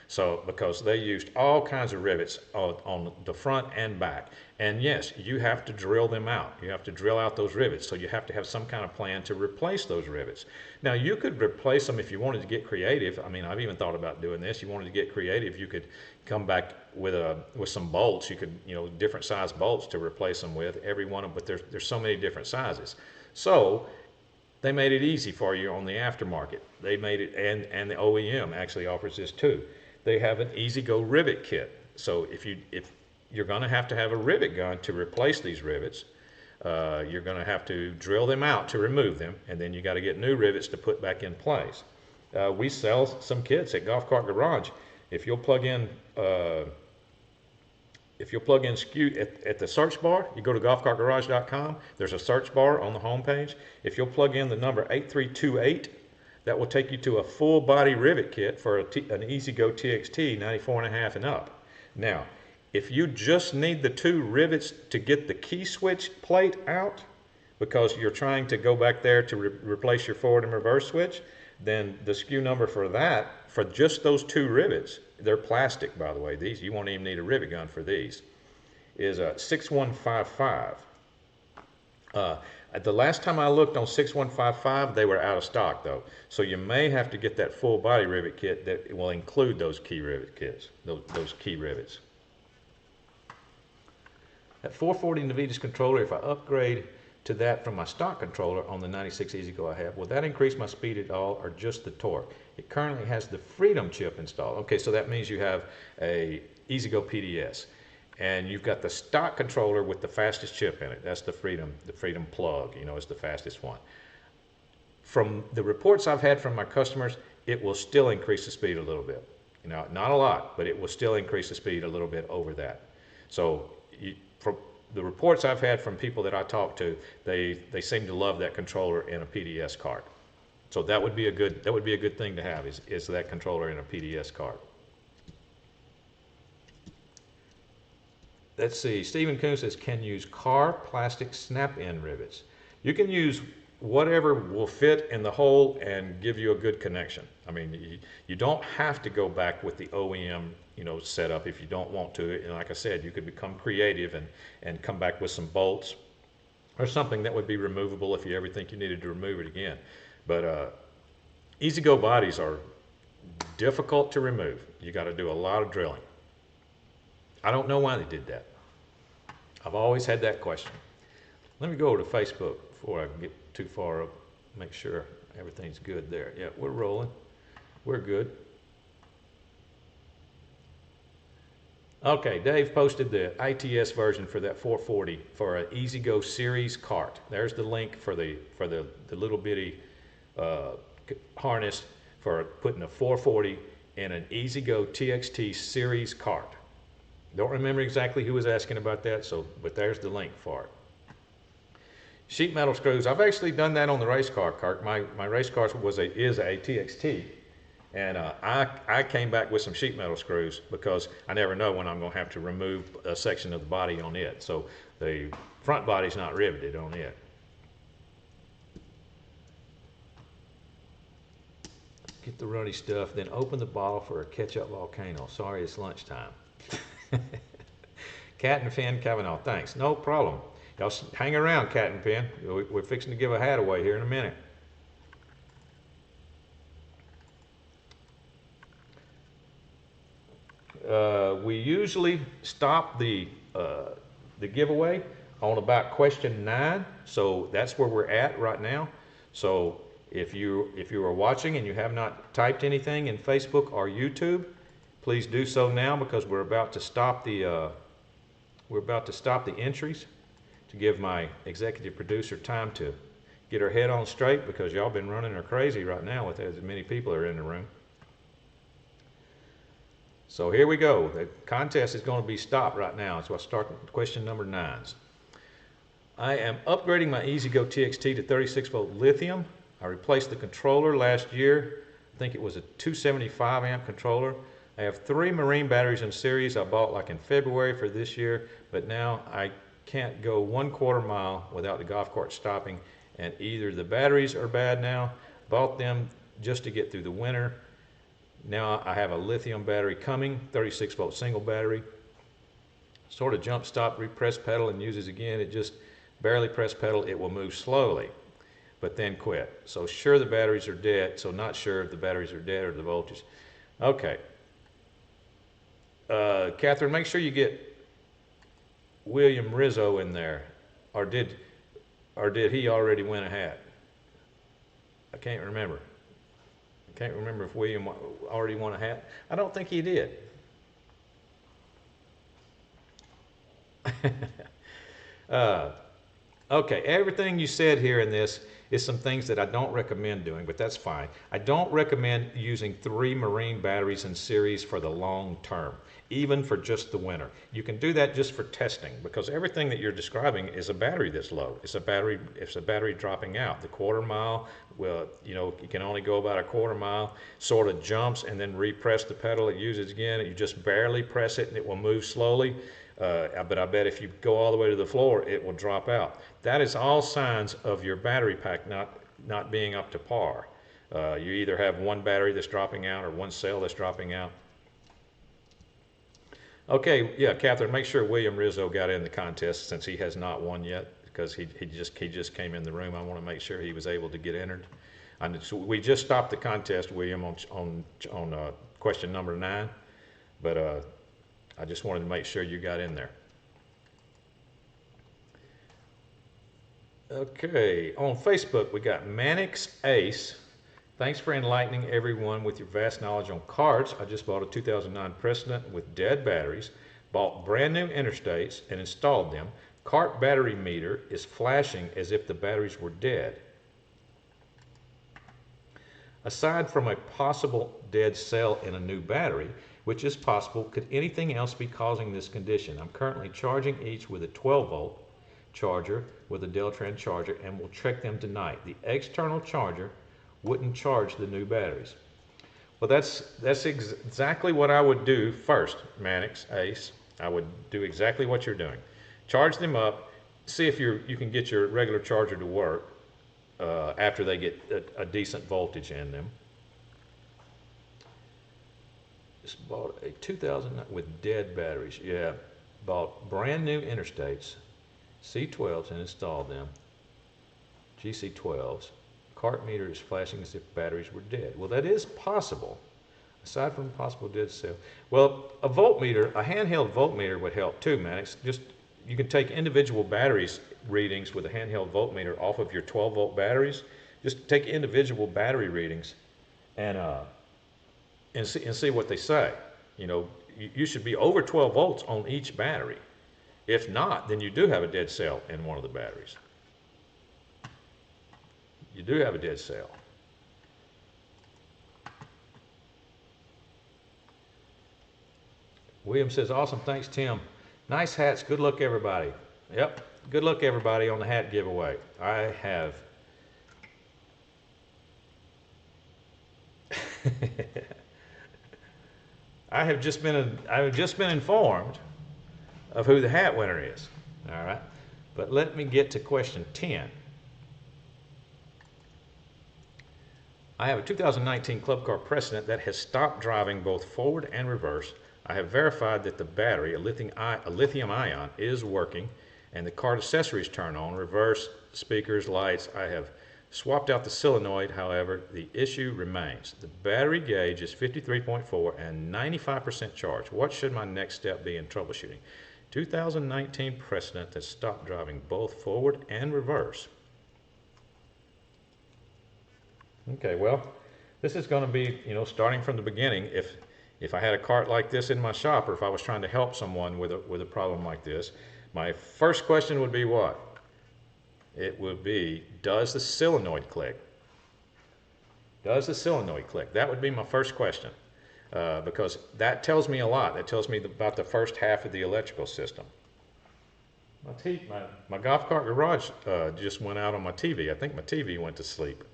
Speaker 1: So, because they used all kinds of rivets on the front and back. And yes, you have to drill them out. You have to drill out those rivets. So you have to have some kind of plan to replace those rivets. Now, you could replace them if you wanted to get creative. I mean, I've even thought about doing this. You wanted to get creative, you could come back with some bolts. You could, different size bolts to replace them with, every one of them, but there's so many different sizes. So they made it easy for you on the aftermarket. They made it, and the OEM actually offers this too. They have an EZGO rivet kit. So if you're going to have a rivet gun to replace these rivets, you're going to have to drill them out to remove them, and then you got to get new rivets to put back in place. We sell some kits at Golf Cart Garage. If you'll plug in SKU at the search bar, you go to golfcartgarage.com. There's a search bar on the home page. If you'll plug in the number 8328. That will take you to a full body rivet kit for an EZGO Txt 94.5 and up. Now, if you just need the two rivets to get the key switch plate out, because you're trying to go back there to replace your forward and reverse switch, then the SKU number for that, for just those two rivets, they're plastic, by the way, these, you won't even need a rivet gun for these, is 6155. The last time I looked on 6155, they were out of stock though. So you may have to get that full body rivet kit that will include those key rivet kits, those key rivets. That 440 𝗫𝗏𝗃𝗲 controller, if I upgrade to that from my stock controller on the 96 EZGO I have, will that increase my speed at all or just the torque? It currently has the Freedom chip installed. Okay, so that means you have a EZGO PDS. And you've got the stock controller with the fastest chip in it. That's the Freedom plug, is the fastest one. From the reports I've had from my customers, it will still increase the speed a little bit. Not a lot, but it will still increase the speed a little bit over that. So from the reports I've had from people that I talk to, they seem to love that controller in a PDS cart. So that would be a good thing to have is that controller in a PDS cart. Let's see, Stephen Kuhn says, can use car plastic snap-in rivets. You can use whatever will fit in the hole and give you a good connection. I mean, you don't have to go back with the OEM, setup if you don't want to. And like I said, you could become creative and come back with some bolts or something that would be removable if you ever think you needed to remove it again. But EZGO bodies are difficult to remove. You got to do a lot of drilling. I don't know why they did that. I've always had that question. Let me go over to Facebook before I get too far up, make sure everything's good there. Yeah, we're rolling. We're good. Okay, Dave posted the ITS version for that 440 for an EZGO series cart. There's the link for the little bitty harness for putting a 440 in an EZGO Txt series cart. Don't remember exactly who was asking about that, but there's the link for it. Sheet metal screws. I've actually done that on the race car cart. My race car is a TXT, and I came back with some sheet metal screws because I never know when I'm going to have to remove a section of the body on it. So the front body's not riveted on it. Get the runny stuff, then open the bottle for a ketchup volcano. Sorry, it's lunchtime. Cat and Finn Kavanaugh, thanks. No problem. Y'all hang around, Cat and Finn. We're fixing to give a hat away here in a minute. usually stop the giveaway on about question 9. So that's where we're at right now. So if you are watching and you have not typed anything in Facebook or YouTube, please do so now, because we're about to stop the entries to give my executive producer time to get her head on straight, because y'all been running her crazy right now with as many people are in the room. So here we go. The contest is going to be stopped right now. So I'll start with question number 9. I am upgrading my EZGO Txt to 36 volt lithium. I replaced the controller last year. I think it was a 275 amp controller. I have 3 marine batteries in series I bought like in February for this year, but now I can't go 1/4 mile without the golf cart stopping, and either the batteries are bad now, bought them just to get through the winter. Now I have a lithium battery coming, 36 volt single battery. Sort of jump stop, repress pedal and uses again. It just barely press pedal, it will move slowly, but then quit. So sure the batteries are dead, so not sure if the batteries are dead or the voltage. Okay. Catherine, make sure you get 𝗲𝘂𝗲𝗀𝗀𝗀𝗏 in there, or did he already win a hat? I can't remember. I can't remember if William already won a hat. I don't think he did. Okay, everything you said here in this is some things that I don't recommend doing, but that's fine. I don't recommend using 3 marine batteries in series for the long term, even for just the winter. You can do that just for testing, because everything that you're describing is a battery that's low. It's a battery dropping out. The 1/4 mile, well, you can only go about a 1/4 mile, sort of jumps and then repress the pedal, it uses again, you just barely press it and it will move slowly. But I bet if you go all the way to the floor, it will drop out. That is all signs of your battery pack not being up to par. You either have one battery that's dropping out or one cell that's dropping out. Okay, yeah, Catherine, make sure 𝗲𝘂𝗲𝗀𝗀𝗀𝗏 got in the contest, since he has not won yet, because he just came in the room. I want to make sure he was able to get entered. So we just stopped the contest, William, on question number 9, but I just wanted to make sure you got in there. Okay, on Facebook we got 𝗪𝗂𝗃𝗲𝗀𝗃𝗲𝗀. Thanks for enlightening everyone with your vast knowledge on cards. I just bought a 2009 Precedent with dead batteries, bought brand new interstates and installed them. Cart battery meter is flashing as if the batteries were dead. Aside from a possible dead cell in a new battery, which is possible, could anything else be causing this condition? I'm currently charging each with a 12 volt charger with a Deltran charger, and will check them tonight. The external charger wouldn't charge the new batteries. Well, that's exactly what I would do first, 𝗪𝗂𝗃𝗲𝗀. I would do exactly what you're doing. Charge them up, see if you can get your regular charger to work after they get a decent voltage in them. Just bought a 2009 with dead batteries. Yeah, bought brand new interstates, C12s, and installed them. GC12s. Cart meter is flashing as if batteries were dead. Well, that is possible, aside from possible dead cell. Well, a voltmeter, a handheld voltmeter would help too, 𝗪𝗂𝗃𝗲𝗀. Just, you can take individual batteries readings with a handheld voltmeter off of your 12 volt batteries. Just take individual battery readings and see what they say. You should be over 12 volts on each battery. If not, then you do have a dead cell in one of the batteries. You do have a dead cell. William says, awesome, thanks, Tim. Nice hats, good luck, everybody. Yep, good luck, everybody, on the hat giveaway. I have just been informed of who the hat winner is. All right, but let me get to question 10. I have a 2019 Club Car Precedent that has stopped driving both forward and reverse. I have verified that the battery, a lithium-ion, is working, and the cart accessories turn on, reverse, speakers, lights. I have Swapped out the solenoid, however, the issue remains. The battery gauge is 53.4 and 95% charged. What should my next step be in troubleshooting? 2019 precedent that stopped driving both forward and reverse. Okay, well, this is going to be, starting from the beginning. If I had a cart like this in my shop, or if I was trying to help someone with a problem like this, my first question would be what? It would be, does the solenoid click? Does the solenoid click? That would be my first question, because that tells me a lot. That tells me about the first half of the electrical system. My golf cart garage just went out on my TV. I think my TV went to sleep.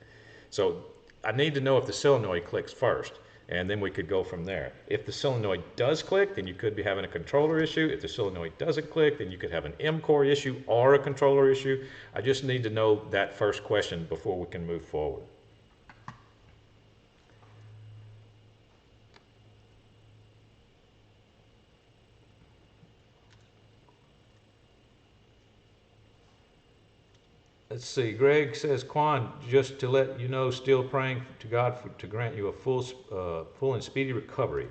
Speaker 1: So I need to know if the solenoid clicks first, and then we could go from there. If the solenoid does click, then you could be having a controller issue. If the solenoid doesn't click, then you could have an M-core issue or a controller issue. I just need to know that first question before we can move forward. Let's see, Greg says, Quan, just to let you know, still praying to God to grant you a full and speedy recovery.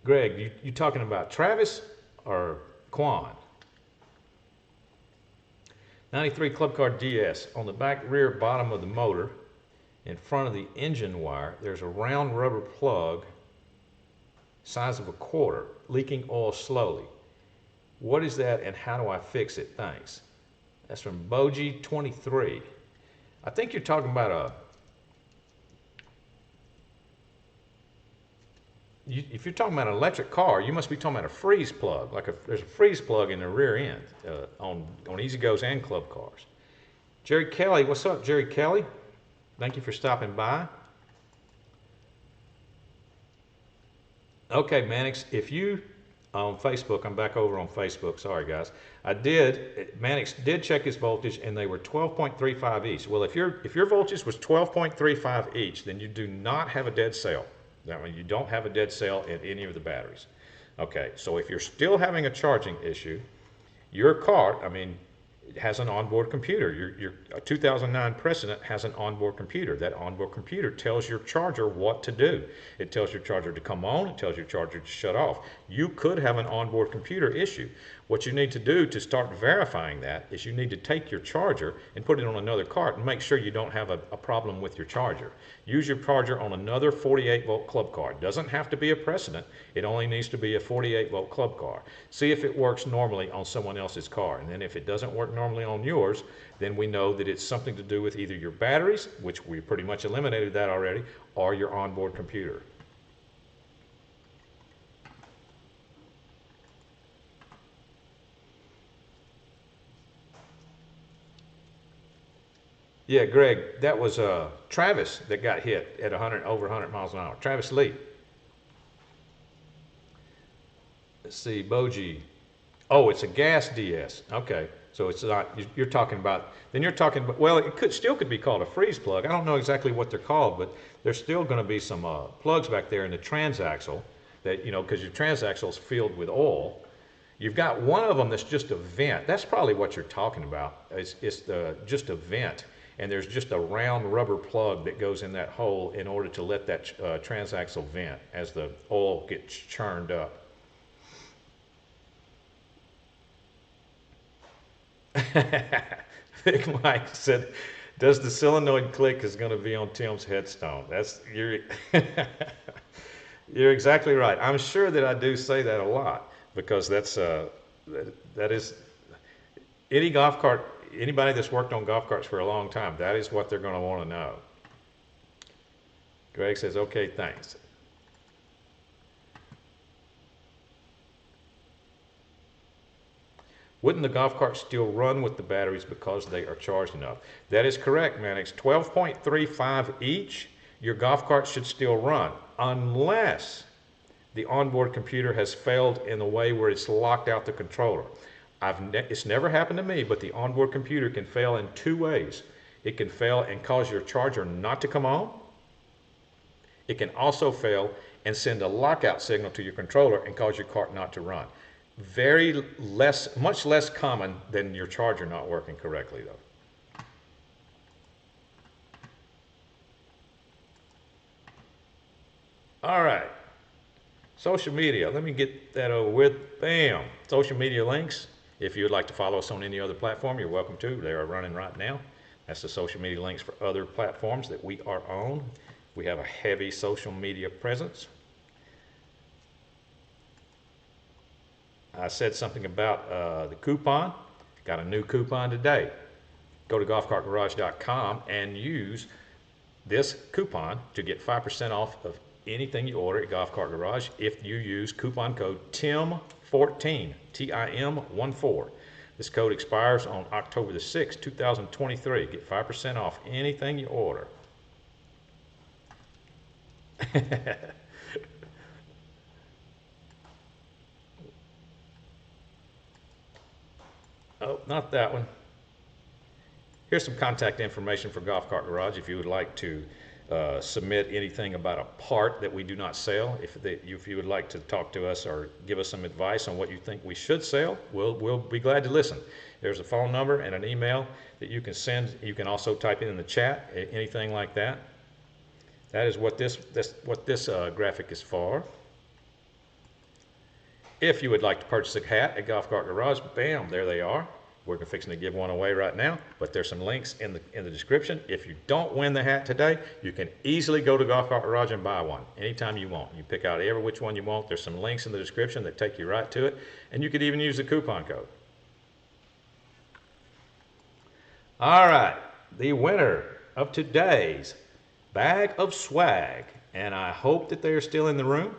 Speaker 1: Greg, you talking about Travis or Quan? 93 Club Car DS. On the back rear bottom of the motor, in front of the engine wire, there's a round rubber plug, size of a quarter, leaking oil slowly. What is that and how do I fix it? Thanks. That's from 𝗏𝗃𝗲𝗃. I think you're talking about if you're talking about an electric car, you must be talking about a freeze plug. There's a freeze plug in the rear end on EZGOs and Club Cars. Jerry Kelly, what's up, Jerry Kelly? Thank you for stopping by. Okay, Mannix, if you on Facebook, I'm back over on Facebook, sorry guys. Mannix did check his voltage and they were 12.35 each. Well, if your voltage was 12.35 each, then you do not have a dead cell. That means you don't have a dead cell in any of the batteries. Okay, so if you're still having a charging issue, your cart, it has an onboard computer. Your 2009 precedent has an onboard computer. That onboard computer tells your charger what to do. It tells your charger to come on. It tells your charger to shut off. You could have an onboard computer issue. What you need to do to start verifying that is you need to take your charger and put it on another cart and make sure you don't have a problem with your charger. Use your charger on another 48-volt club car. It doesn't have to be a precedent. It only needs to be a 48-volt club car. See if it works normally on someone else's car. And then if it doesn't work normally on yours, then we know that it's something to do with either your batteries, which we pretty much eliminated that already, or your onboard computer. Yeah, Greg, that was Travis that got hit at over 100 miles an hour. Travis Lee. Let's see, 𝗏𝗲𝗲𝗀. Oh, it's a gas DS. Okay, so it's not. You're talking about. Then you're talking about. Well, it still could be called a freeze plug. I don't know exactly what they're called, but there's still going to be some plugs back there in the transaxle that because your transaxle is filled with oil. You've got one of them that's just a vent. That's probably what you're talking about. It's just a vent. And there's just a round rubber plug that goes in that hole in order to let that transaxle vent as the oil gets churned up. Big Mike said, does the solenoid click is going to be on Tim's headstone. You're exactly right. I'm sure that I do say that a lot because that is any golf cart. Anybody that's worked on golf carts for a long time, that is what they're going to want to know. Greg says, okay, thanks. Wouldn't the golf cart still run with the batteries because they are charged enough? That is correct, Mannix. 12.35 each, your golf cart should still run, unless the onboard computer has failed in a way where it's locked out the controller. It's never happened to me, but the onboard computer can fail in two ways. It can fail and cause your charger not to come on. It can also fail and send a lockout signal to your controller and cause your cart not to run. much less common than your charger not working correctly though. All right, social media, let me get that over with. Bam, social media links. If you would like to follow us on any other platform, you're welcome to. They are running right now. That's the social media links for other platforms that we are on. We have a heavy social media presence. I said something about the coupon. Got a new coupon today. Go to 𝗏𝘂𝗃𝗲𝗀𝗃.com and use this coupon to get 5% off of anything you order at 𝗏𝘂𝗃 Garage if you use coupon code TIM14, TIM14. This code expires on October the 6th, 2023. Get 5% off anything you order. Oh, not that one. Here's some contact information for 𝗏𝘂𝗃 Garage if you would like to submit anything about a part that we do not sell. If you would like to talk to us or give us some advice on what you think we should sell, we'll be glad to listen. There's a phone number and an email that you can send. You can also type it in the chat, anything like that. That is what this graphic is for. If you would like to purchase a hat at 𝗏𝘂𝗃 Garage, bam, there they are. We're fixing to give one away right now, but there's some links in the description. If you don't win the hat today, you can easily go to 𝗏𝘂𝗃 Garage and buy one anytime you want. You pick out every which one you want. There's some links in the description that take you right to it, and you could even use the coupon code. All right, the winner of today's bag of swag, and I hope that they're still in the room.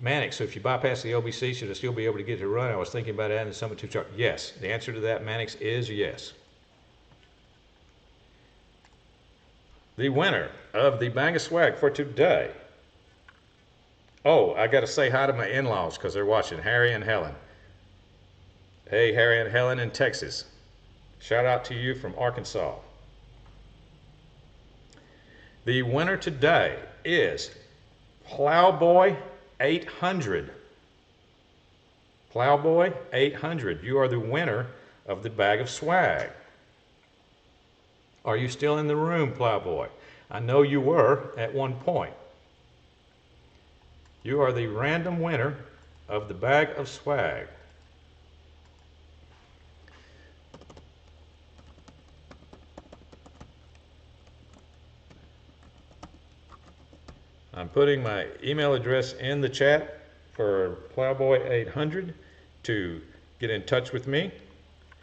Speaker 1: Mannix, so if you bypass the OBC, should I still be able to get to run? I was thinking about adding the Summit 2 chart. Yes, the answer to that, Mannix, is yes. The winner of the bag of swag for today. Oh, I got to say hi to my in-laws because they're watching, Harry and Helen. Hey, Harry and Helen in Texas. Shout out to you from Arkansas. The winner today is Plowboy 800. Plowboy 800. You are the winner of the bag of swag. Are you still in the room, Plowboy? I know you were at one point. You are the random winner of the bag of swag. I'm putting my email address in the chat for Plowboy 800 to get in touch with me,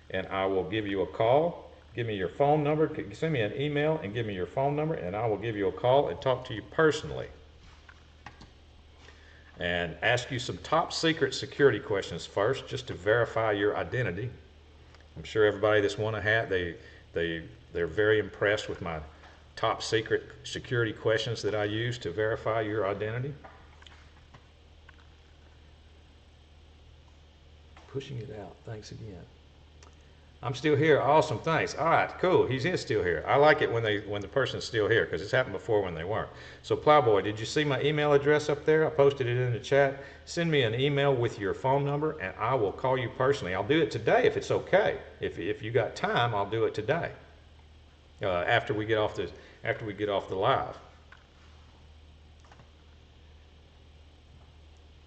Speaker 1: and I will give you a call. Give me your phone number. Send me an email and give me your phone number, and I will give you a call and talk to you personally and ask you some top secret security questions first, just to verify your identity. I'm sure everybody that's won a hat, they're very impressed with my top secret security questions that I use to verify your identity. Pushing it out. Thanks again. I'm still here. Awesome. Thanks. All right. Cool. He is still here. I like it when the person's still here because it's happened before when they weren't. So Plowboy, did you see my email address up there? I posted it in the chat. Send me an email with your phone number and I will call you personally. I'll do it today if it's okay. If you got time, I'll do it today. After we get off the live.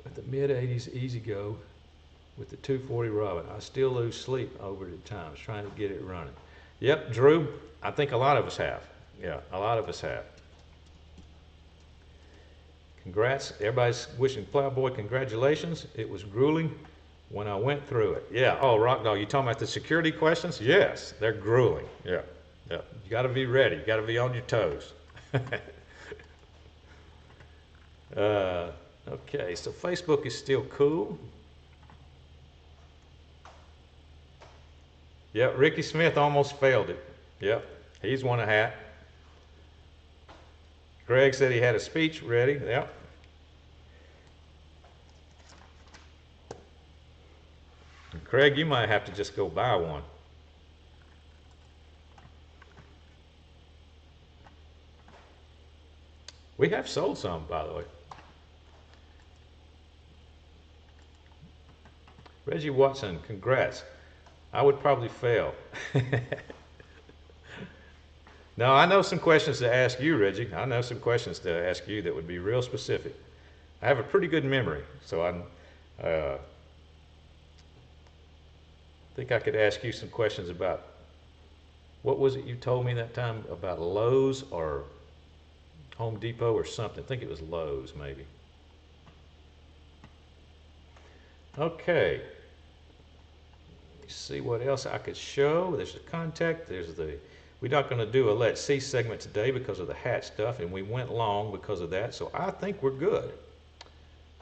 Speaker 1: With the mid-80s EZGO with the 240 Robin, I still lose sleep over the times trying to get it running. Yep, Drew, I think a lot of us have. Yeah, a lot of us have. Congrats. Everybody's wishing Plowboy congratulations. It was grueling when I went through it. Yeah, oh, Rock Dog, you talking about the security questions? Yes, they're grueling. Yeah. Yeah, you got to be ready. You got to be on your toes. Okay, so Facebook is still cool. Yep, Ricky Smith almost failed it. Yep, he's won a hat. Greg said he had a speech ready. Yep. And Craig, you might have to just go buy one. We have sold some, by the way. Reggie Watson, congrats. I would probably fail. No, I know some questions to ask you, Reggie. I know some questions to ask you that would be real specific. I have a pretty good memory, so I think I could ask you some questions about, what was it you told me that time about Lowe's or Home Depot or something? I think it was Lowe's, maybe. Okay. Let's see what else I could show. There's the contact. There's the. We're not going to do a Let's See segment today because of the hat stuff, and we went long because of that. So I think we're good.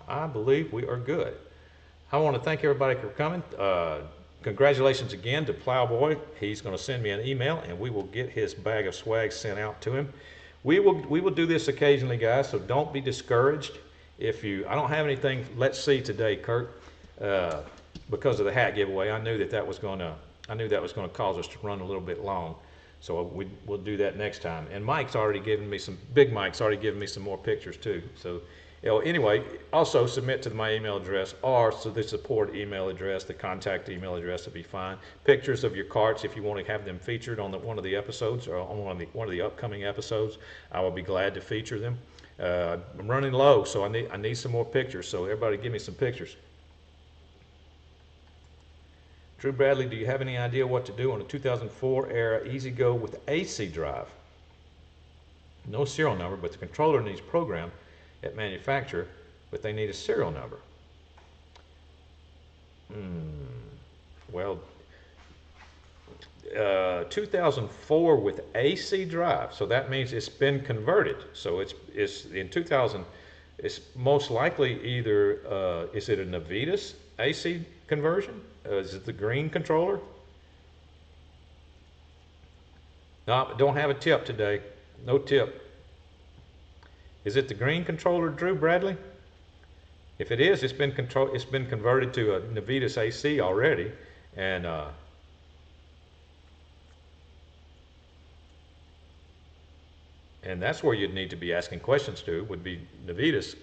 Speaker 1: I believe we are good. I want to thank everybody for coming. Congratulations again to Plowboy. He's going to send me an email, and we will get his bag of swag sent out to him. We will do this occasionally, guys. So don't be discouraged. If you, I don't have anything Let's See today, Kurt, because of the hat giveaway. I knew that was going to cause us to run a little bit long. So we'll do that next time. And Mike's already given me some, Big Mike's already given me some more pictures too. So anyway, also submit to my email address or to the support email address, the contact email address will be fine. Pictures of your carts if you want to have them featured on one of the episodes or on one of the upcoming episodes. I will be glad to feature them. I'm running low, so I need some more pictures. So everybody give me some pictures. Drew Bradley, do you have any idea what to do on a 2004 era EZGO with AC drive? No serial number, but the controller needs programmed at manufacturer, but they need a serial number. Well, 2004 with AC drive, so that means it's been converted. So it's in 2000. It's most likely either is it a 𝗫𝗓𝗃𝗲 AC conversion? Is it the green controller? No, don't have a tip today. No tip. Is it the green controller, Drew Bradley? If it is, it's been converted to a 𝗫𝗓𝗃𝗲 AC already, and that's where you'd need to be asking questions to, would be 𝗫𝗓𝗃𝗲.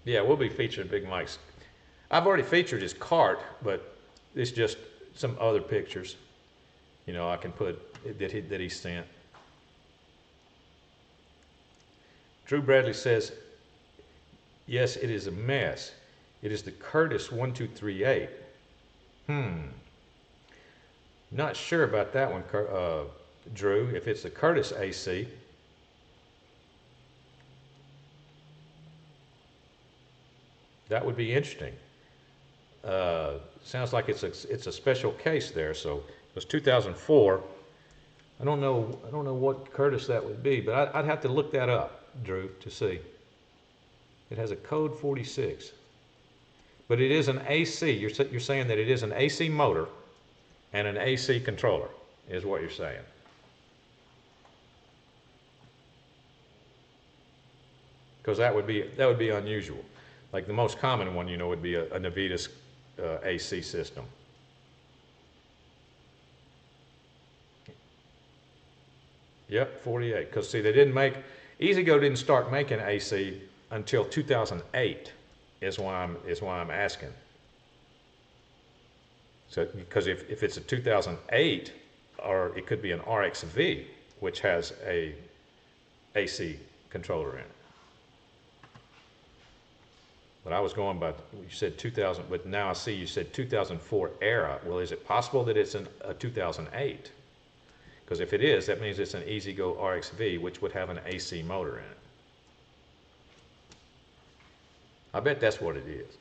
Speaker 1: Yeah, we'll be featuring Big Mike's. I've already featured his cart, but it's just some other pictures, you know, I can put that he sent. Drew Bradley says, yes, it is a mess. It is the Curtis 1238. Not sure about that one, Drew, if it's the Curtis AC. That would be interesting. Sounds like it's a special case there. So it was 2004. I don't know what Curtis that would be, but I'd have to look that up, Drew, to see. It has a code 46, but it is an AC. You're saying that it is an AC motor and an AC controller, is what you're saying. Because that would be unusual. Like the most common one, you know, would be a 𝗫𝗓𝗃𝗲 AC system. Yep, 48. Because see, EZGO didn't start making AC until 2008. Is why I'm asking. So because if it's a 2008, or it could be an RXV, which has a AC controller in it. But I was going by, you said 2000, but now I see you said 2004 era. Well, is it possible that it's a 2008? Because if it is, that means it's an EZGO RXV, which would have an AC motor in it. I bet that's what it is.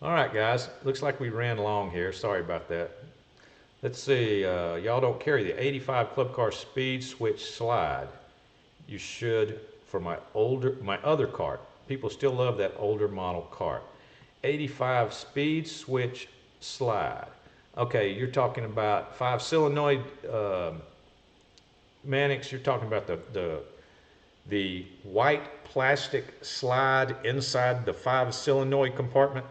Speaker 1: All right, guys. Looks like we ran long here. Sorry about that. Let's see. Y'all don't carry the 85 Club Car speed switch slide. You should. For my other cart. People still love that older model cart. 85 speed switch slide. Okay, you're talking about 5 solenoid Mannix. You're talking about the white plastic slide inside the 5 solenoid compartment.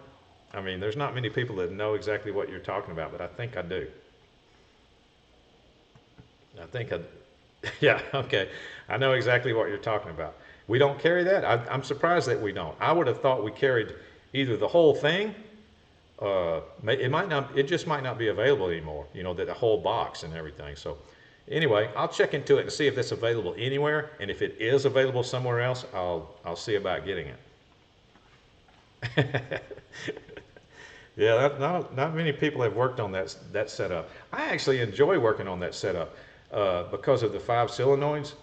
Speaker 1: I mean, there's not many people that know exactly what you're talking about, but I think I do. I think I, yeah, okay. I know exactly what you're talking about. We don't carry that? I'm surprised that we don't. I would have thought we carried either the whole thing, it just might not be available anymore, you know, the whole box and everything. So anyway, I'll check into it and see if it's available anywhere, and if it is available somewhere else, I'll see about getting it. Yeah, not many people have worked on that setup. I actually enjoy working on that setup because of the 5 solenoids.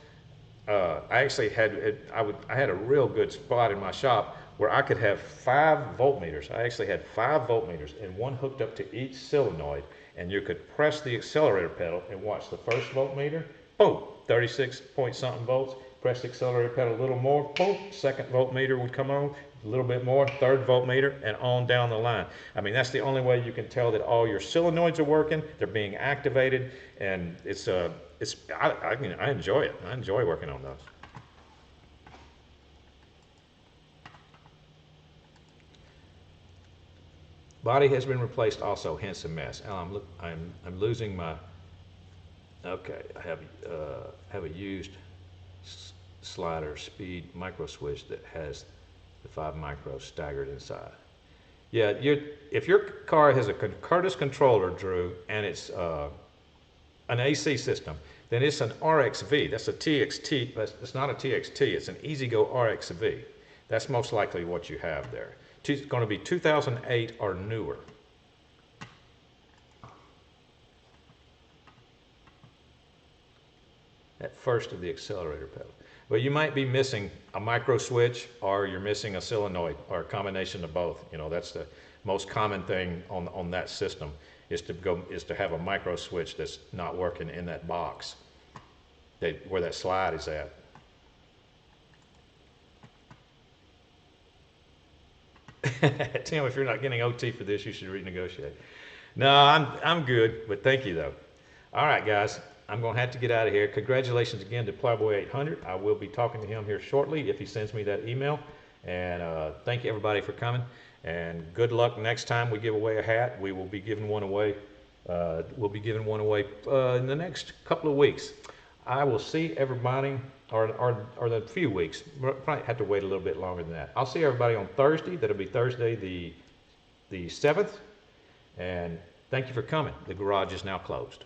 Speaker 1: I actually I had a real good spot in my shop where I could have 5 voltmeters. I actually had 5 voltmeters, and one hooked up to each solenoid, and you could press the accelerator pedal and watch the first voltmeter, boom, 36 point something volts. Press the accelerator pedal a little more, boom, second voltmeter would come on, a little bit more, third voltmeter, and on down the line. I mean, that's the only way you can tell that all your solenoids are working, they're being activated, and I enjoy it. I enjoy working on those. Body has been replaced also, hence the mess. Oh, I'm losing my, okay, I have a used slider speed micro switch that has the 5 micros staggered inside. Yeah, if your car has a Curtis controller, Drew, and it's an AC system, then it's an RXV. That's a TXT, but it's not a TXT, it's an EZGO RXV. That's most likely what you have there. It's going to be 2008 or newer. At first of the accelerator pedal. But you might be missing a micro switch, or you're missing a solenoid, or a combination of both. You know, that's the most common thing on that system, is to have a micro switch that's not working in that box, where that slide is at. Tim, if you're not getting OT for this, you should renegotiate. No, I'm good, but thank you though. All right, guys. I'm going to have to get out of here. Congratulations again to 𝗲𝘃𝗃𝗲𝗃. I will be talking to him here shortly if he sends me that email. And thank you everybody for coming. And good luck next time we give away a hat. We will be giving one away. We'll be giving one away in the next couple of weeks. I will see everybody, or the few weeks. We'll probably have to wait a little bit longer than that. I'll see everybody on Thursday. That'll be Thursday the 7th. And thank you for coming. The garage is now closed.